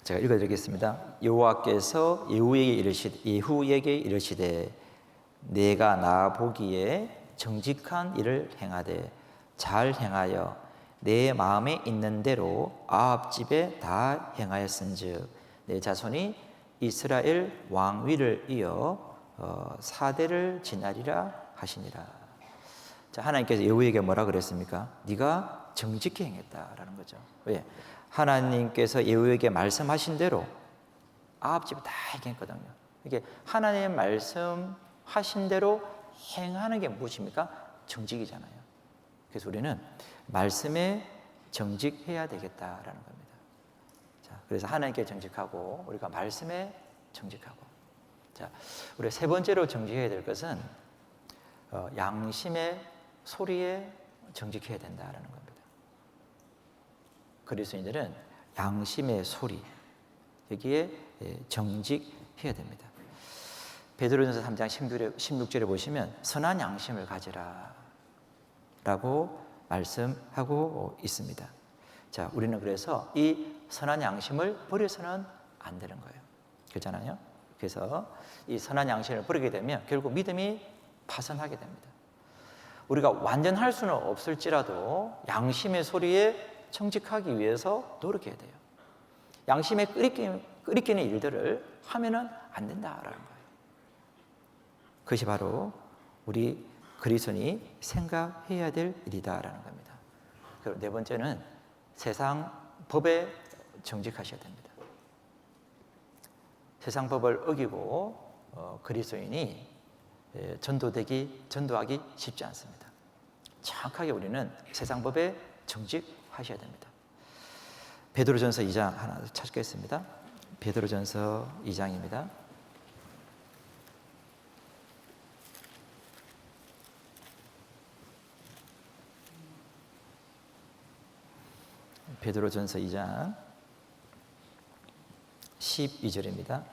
제가 읽어드리겠습니다. 여호와께서 예후에게 이르시되 내가 나 보기에 정직한 일을 행하되 잘 행하여 내 마음에 있는 대로 아합 집에 다 행하였은즉 내 자손이 이스라엘 왕위를 이어 4대를 지나리라 하시니라. 자, 하나님께서 예후에게 뭐라 그랬습니까? 네가 정직히 행했다라는 거죠. 왜? 하나님께서 예후에게 말씀하신 대로 아합 집에 다 행했거든요. 이게 하나님 말씀하신 대로 행하는 게 무엇입니까? 정직이잖아요. 그래서 우리는 말씀에 정직해야 되겠다라는 겁니다. 자, 그래서 하나님께 정직하고 우리가 말씀에 정직하고. 자, 우리 세 번째로 정직해야 될 것은 양심의 소리에 정직해야 된다라는 겁니다. 그리스도인들은 양심의 소리 여기에 정직해야 됩니다. 베드로전서 3장 16절에 보시면 선한 양심을 가지라 라고 말씀하고 있습니다. 자, 우리는 그래서 이 선한 양심을 버려서는 안 되는 거예요. 그렇잖아요. 그래서 이 선한 양심을 버리게 되면 결국 믿음이 파산하게 됩니다. 우리가 완전 할 수는 없을지라도 양심의 소리에 정직하기 위해서 노력해야 돼요. 양심에 끄리끼는 일들을 하면은 안 된다라는 거예요. 그것이 바로 우리 그리스도인이 생각해야 될 일이다라는 겁니다. 그리고 네 번째는 세상 법에 정직하셔야 됩니다. 세상 법을 어기고 그리스도인이 전도하기 쉽지 않습니다. 정확하게 우리는 세상 법에 정직하셔야 됩니다. 베드로전서 2장 하나 찾겠습니다. 베드로전서 2장입니다. 베드로전서 2장 12절입니다.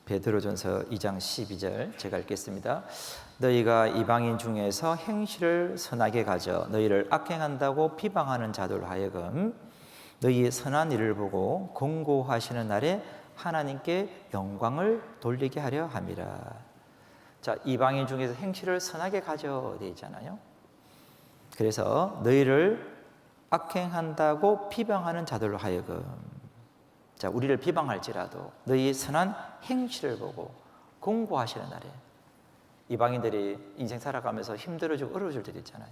베드로전서 2장 12절 제가 읽겠습니다. 너희가 이방인 중에서 행실을 선하게 가져 너희를 악행한다고 비방하는 자들 하여금 너희의 선한 일을 보고 공고하시는 날에 하나님께 영광을 돌리게 하려 함이라. 자, 이방인 중에서 행실을 선하게 가져 되어 있잖아요. 그래서 너희를 악행한다고 비방하는 자들로 하여금, 자, 우리를 비방할지라도 너희의 선한 행실을 보고 공고하시는 날에, 이방인들이 인생 살아가면서 힘들어지고 어려워질 때도 있잖아요.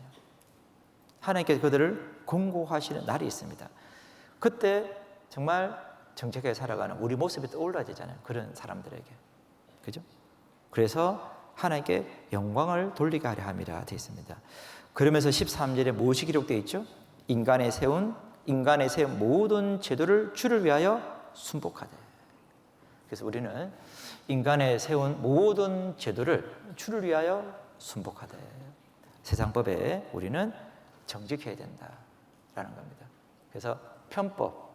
하나님께서 그들을 공고하시는 날이 있습니다. 그때 정말 정직하게 살아가는 우리 모습이 떠올라야 되잖아요. 그런 사람들에게. 그죠? 그래서 하나님께 영광을 돌리게 하려 함이라 되어 있습니다. 그러면서 13절에 무엇이 기록되어 있죠? 인간의 세운 모든 제도를 주를 위하여 순복하되. 그래서 우리는 인간의 세운 모든 제도를 주를 위하여 순복하되. 세상법에 우리는 정직해야 된다라는 겁니다. 그래서 편법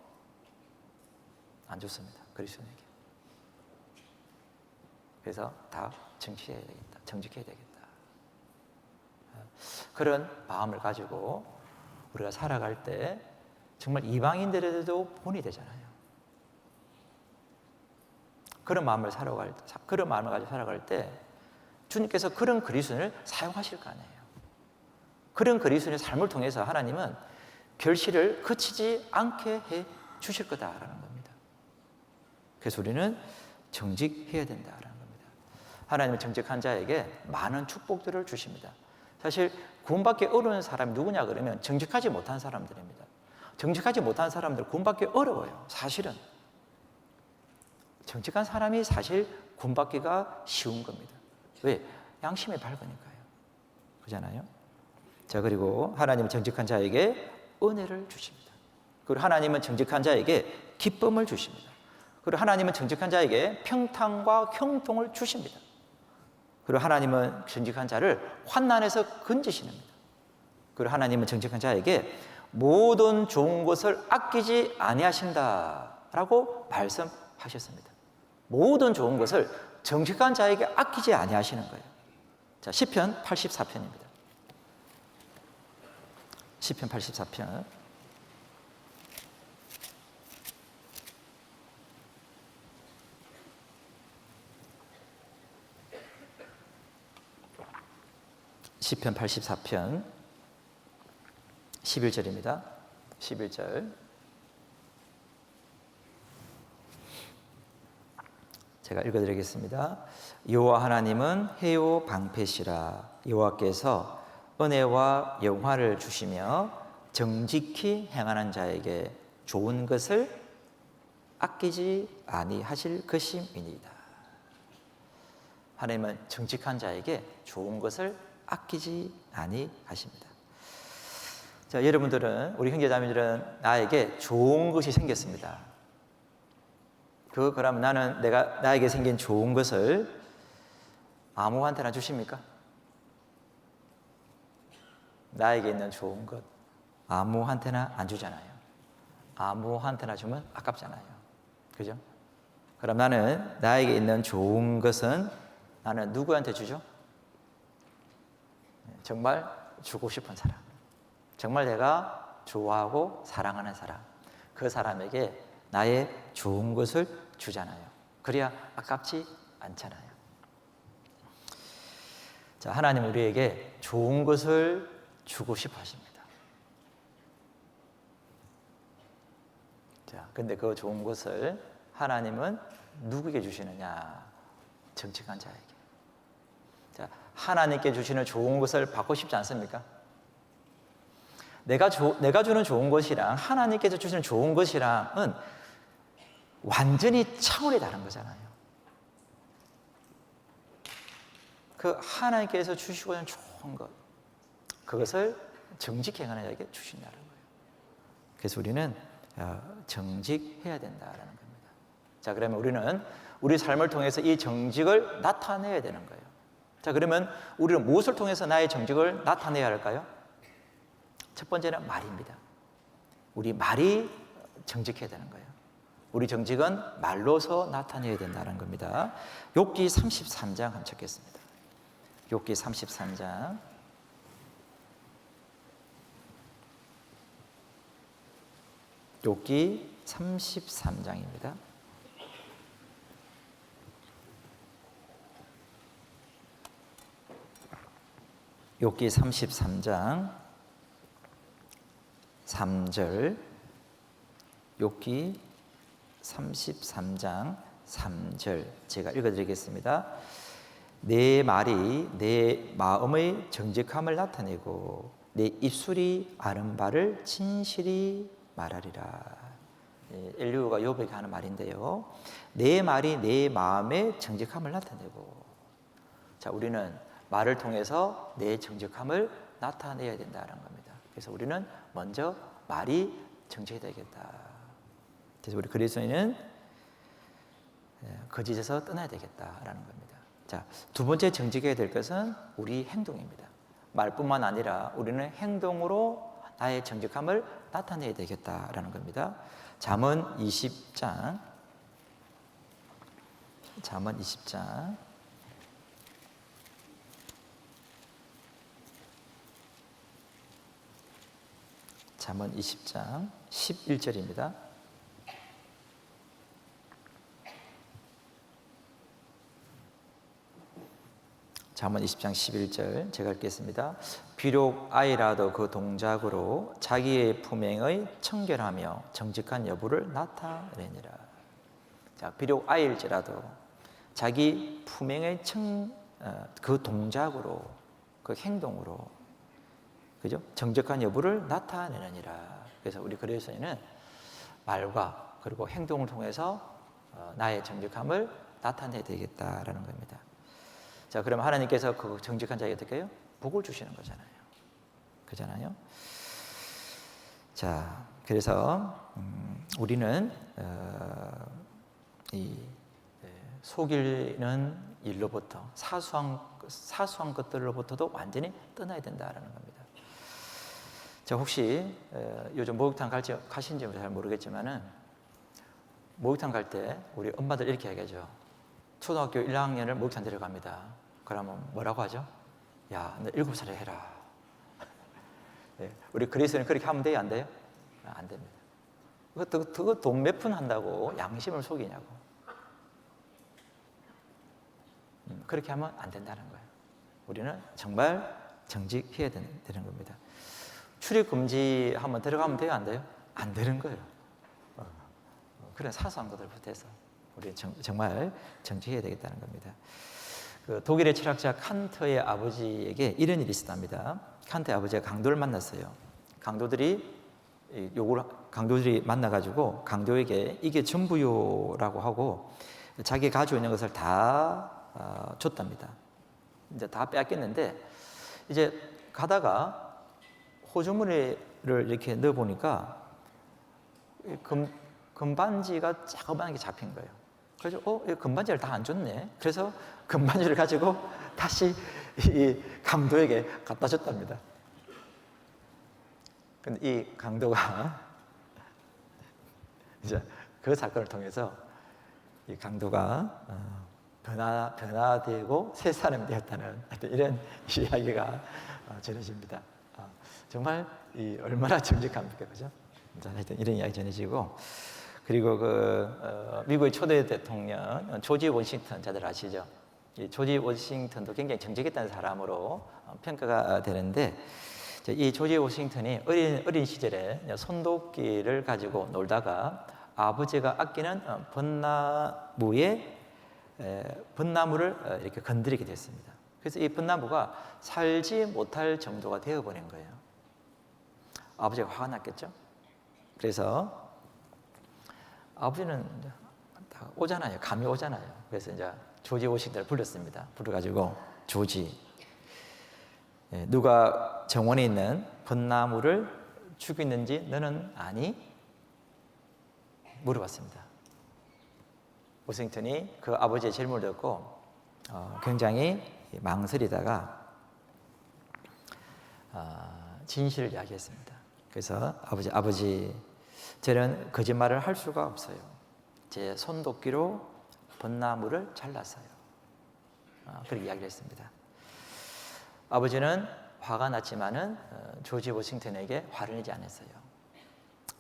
안 좋습니다. 그리스도인에게. 그래서 다 정직해야 되겠다. 그런 마음을 가지고 우리가 살아갈 때 정말 이방인들에도 본이 되잖아요. 그런 마음을 가지고 살아갈 때 주님께서 그런 그리스도인을 사용하실 거 아니에요. 그런 그리스도인의 삶을 통해서 하나님은 결실을 그치지 않게 해 주실 거다라는 겁니다. 그래서 우리는 정직해야 된다라는 겁니다. 하나님은 정직한 자에게 많은 축복들을 주십니다. 사실 구원받기 어려운 사람이 누구냐 그러면 정직하지 못한 사람들입니다. 정직하지 못한 사람들 구원받기 어려워요. 사실은 정직한 사람이 사실 구원받기가 쉬운 겁니다. 왜? 양심이 밝으니까요. 그렇잖아요. 자, 그리고 하나님은 정직한 자에게 은혜를 주십니다. 그리고 하나님은 정직한 자에게 기쁨을 주십니다. 그리고 하나님은 정직한 자에게 평탄과 형통을 주십니다. 그리고 하나님은 정직한 자를 환난에서 건지십니다. 그리고 하나님은 정직한 자에게 모든 좋은 것을 아끼지 아니하신다라고 말씀하셨습니다. 모든 좋은 것을 정직한 자에게 아끼지 아니하시는 거예요. 자, 시편 84편입니다. 시편 84편. 시편 84편 11절입니다. 11절. 제가 읽어드리겠습니다. 여호와 하나님은 해요 방패시라. 여호와께서 은혜와 영화를 주시며 정직히 행하는 자에게 좋은 것을 아끼지 아니하실 것임이니이다. 하나님은 정직한 자에게 좋은 것을 아끼지 아니하십니다. 자, 여러분들은, 우리 형제자매들은 나에게 좋은 것이 생겼습니다. 그러면 나에게 생긴 좋은 것을 아무한테나 주십니까? 나에게 있는 좋은 것 아무한테나 안 주잖아요. 아무한테나 주면 아깝잖아요. 그죠? 그럼 나에게 있는 좋은 것은 나는 누구한테 주죠? 정말 주고 싶은 사람, 정말 내가 좋아하고 사랑하는 사람, 그 사람에게 나의 좋은 것을 주잖아요. 그래야 아깝지 않잖아요. 자, 하나님 우리에게 좋은 것을 주고 싶어 하십니다. 자, 근데 그 좋은 것을 하나님은 누구에게 주시느냐? 정직한 자에게. 자, 하나님께 주시는 좋은 것을 받고 싶지 않습니까? 내가 주는 좋은 것이랑 하나님께서 주시는 좋은 것이랑은 완전히 차원이 다른 거잖아요. 그 하나님께서 주시고는 좋은 것, 그것을 정직히 행하는 자에게 주신다는 거예요. 그래서 우리는 정직해야 된다는 겁니다. 자, 그러면 우리는 우리 삶을 통해서 이 정직을 나타내야 되는 거예요. 자, 그러면 우리는 무엇을 통해서 나의 정직을 나타내야 할까요? 첫 번째는 말입니다. 우리 말이 정직해야 되는 거예요. 우리 정직은 말로서 나타내야 된다는 겁니다. 욥기 33장 한번 찾겠습니다. 욥기 33장. 욥기 33장입니다. 욥기 33장 3절. 욥기 33장 3절 제가 읽어드리겠습니다. 내 말이 내 마음의 정직함을 나타내고 내 입술이 아는 바를 진실이 말하리라. 엘리후가 욥에게 하는 말인데요. 내 말이 내 마음의 정직함을 나타내고, 자, 우리는 말을 통해서 내 정직함을 나타내야 된다는 겁니다. 그래서 우리는 먼저 말이 정직해야 되겠다. 그래서 우리 그리스도인은 거짓에서 떠나야 되겠다라는 겁니다. 자, 두 번째 정직해야 될 것은 우리 행동입니다. 말뿐만 아니라 우리는 행동으로 나의 정직함을 나타내야 되겠다라는 겁니다. 잠언 20장 11절입니다. 잠언 20장 11절 제가 읽겠습니다. 비록 아이라도 그 동작으로 자기의 품행의 청결하며 정직한 여부를 나타내니라. 자, 비록 아이일지라도 자기 품행의 그 동작으로, 그 행동으로, 그죠? 정직한 여부를 나타내느니라. 그래서 우리 그리스도인은 말과 그리고 행동을 통해서 나의 정직함을 나타내야 되겠다라는 겁니다. 자, 그럼 하나님께서 그 정직한 자에게 어떻게 해요? 복을 주시는 거잖아요. 그잖아요. 자, 그래서 우리는 이 속이는 일로부터 사소한 것들로부터도 완전히 떠나야 된다라는 겁니다. 자, 혹시 요즘 목욕탕 가신지 잘 모르겠지만은 목욕탕 갈 때 우리 엄마들 이렇게 얘기하죠. 초등학교 1학년을 목욕탕 데려갑니다. 그러면 뭐라고 하죠? 야, 너 7살에 해라. 네, 우리 그리스도는 그렇게 하면 돼요? 안 돼요? 안 됩니다. 그거 돈 몇 푼 한다고 양심을 속이냐고. 그렇게 하면 안 된다는 거예요. 우리는 정말 정직해야 되는 겁니다. 출입 금지 한번 들어가면 돼요? 안 돼요? 안 되는 거예요. 그런 사소한 것들부터 해서 우리는 정말 정직해야 되겠다는 겁니다. 그 독일의 철학자 칸트의 아버지에게 이런 일이 있었답니다. 칸트의 아버지가 강도를 만났어요. 강도들이 만나가지고 강도에게 이게 전부요라고 하고 자기 가지고 있는 것을 다 줬답니다. 이제 다 빼앗겼는데 이제 가다가 호주머니를 이렇게 넣어 보니까 금반지가 자그마하게 잡힌 거예요. 그래서 이 금반지를 다 안 줬네. 그래서 금반지를 가지고 다시 이 강도에게 갖다 줬답니다. 근데 이 강도가 이제 그 사건을 통해서 이 강도가 변화되고 새 사람이 되었다는 이런 이야기가 전해집니다. 정말 얼마나 정직합니까, 그죠? 하여튼 이런 이야기 전해지고, 그리고 미국의 초대 대통령 조지 워싱턴 다들 아시죠? 이 조지 워싱턴도 굉장히 정직했다는 사람으로 평가가 되는데, 이 조지 워싱턴이 어린 시절에 손도끼를 가지고 놀다가 아버지가 아끼는 벚나무를 이렇게 건드리게 됐습니다. 그래서 이 벚나무가 살지 못할 정도가 되어버린 거예요. 아버지가 화가 났겠죠? 그래서 아버지는 오잖아요. 감이 오잖아요. 그래서 이제 조지 워싱턴을 불렀습니다. 불러가지고 조지, 누가 정원에 있는 벚나무를 죽였는지 너는 아니? 물어봤습니다. 워싱턴이 그 아버지의 질문을 듣고 굉장히 망설이다가 진실을 이야기했습니다. 그래서 아버지, 저는 거짓말을 할 수가 없어요. 제 손도끼로 벚나무를 잘랐어요. 그렇게 이야기를 했습니다. 아버지는 화가 났지만은 조지 워싱턴에게 화를 내지 않았어요.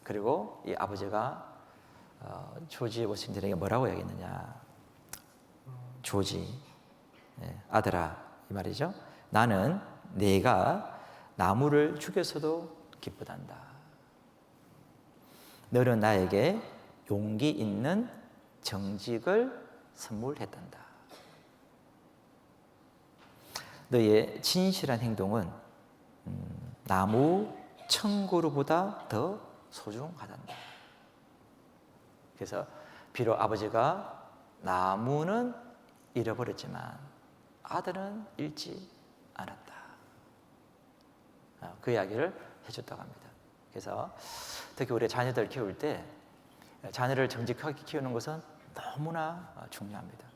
그리고 이 아버지가 조지 워싱턴에게 뭐라고 이야기했느냐? 조지, 아들아, 이 말이죠. 나는 네가 나무를 죽였어도 기쁘단다. 너는 나에게 용기 있는 정직을 선물했단다. 너의 진실한 행동은 나무 천그루보다 더 소중하단다. 그래서 비록 아버지가 나무는 잃어버렸지만 아들은 잃지 않았다. 그 이야기를 해줬다고 합니다. 그래서 특히 우리 자녀들 키울 때 자녀를 정직하게 키우는 것은 너무나 중요합니다.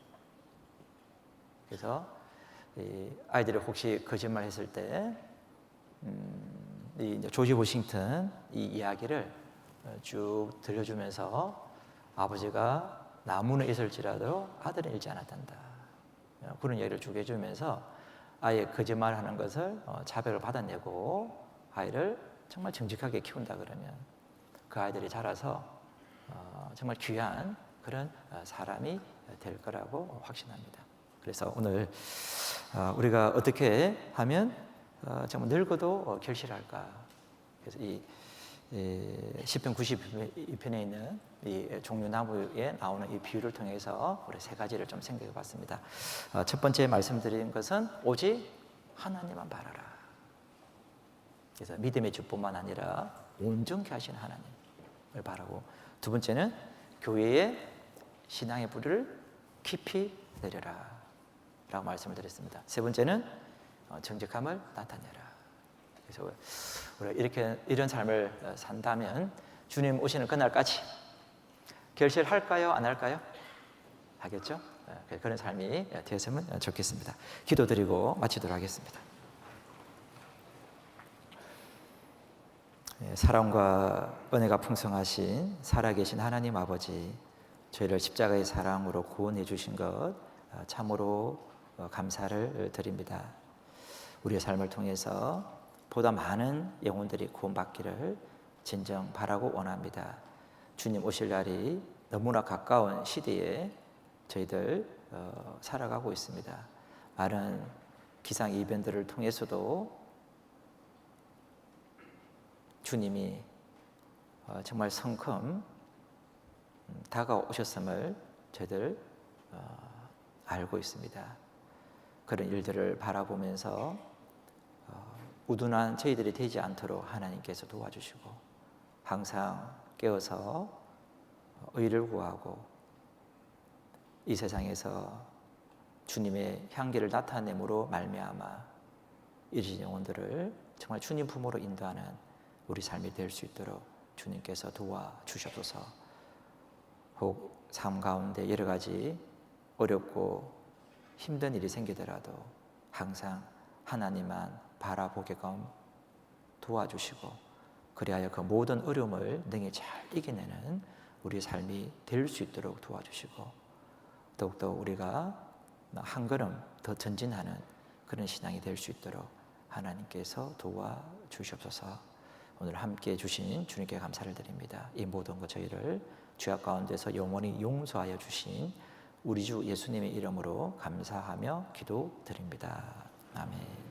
그래서 아이들이 혹시 거짓말했을 때 조지 워싱턴 이 이야기를 쭉 들려주면서 아버지가 나무는 있을지라도 아들은 잃지 않았단다. 그런 이야기를 쭉 해주면서 아이의 거짓말하는 것을 자백을 받아내고 아이를 정말 정직하게 키운다 그러면 그 아이들이 자라서 정말 귀한 그런 사람이 될 거라고 확신합니다. 그래서 오늘 우리가 어떻게 하면 정말 늙어도 결실할까? 그래서 이 시편 92편에 있는 이 종려나무에 나오는 이 비유를 통해서 우리 세 가지를 좀 생각해 봤습니다. 첫 번째 말씀드린 것은 오직 하나님만 바라라. 그래서 믿음의 주뿐만 아니라 온전케 하신 하나님을 바라고, 두 번째는 교회의 신앙의 뿌리를 깊이 내려라 라고 말씀을 드렸습니다. 세 번째는 정직함을 나타내라. 그래서 우리가 이런 삶을 산다면 주님 오시는 그날까지 결실할까요? 안 할까요? 하겠죠? 그런 삶이 되었으면 좋겠습니다. 기도드리고 마치도록 하겠습니다. 사랑과 은혜가 풍성하신 살아계신 하나님 아버지, 저희를 십자가의 사랑으로 구원해 주신 것 참으로 감사를 드립니다. 우리의 삶을 통해서 보다 많은 영혼들이 구원받기를 진정 바라고 원합니다. 주님 오실 날이 너무나 가까운 시대에 저희들 살아가고 있습니다. 많은 기상이변들을 통해서도 주님이 정말 성큼 다가오셨음을 저희들 알고 있습니다. 그런 일들을 바라보면서 우둔한 저희들이 되지 않도록 하나님께서 도와주시고 항상 깨어서 의를 구하고 이 세상에서 주님의 향기를 나타내므로 말미암아 이르신 영혼들을 정말 주님 품으로 인도하는 우리 삶이 될 수 있도록 주님께서 도와주셔서, 혹 삶 가운데 여러 가지 어렵고 힘든 일이 생기더라도 항상 하나님만 바라보게끔 도와주시고, 그리하여 그 모든 어려움을 능히 잘 이겨내는 우리 삶이 될 수 있도록 도와주시고, 더욱더 우리가 한 걸음 더 전진하는 그런 신앙이 될 수 있도록 하나님께서 도와주시옵소서. 오늘 함께 주신 주님께 감사를 드립니다. 이 모든 것 저희를 죄악 가운데서 영원히 용서하여 주신 우리 주 예수님의 이름으로 감사하며 기도드립니다. 아멘.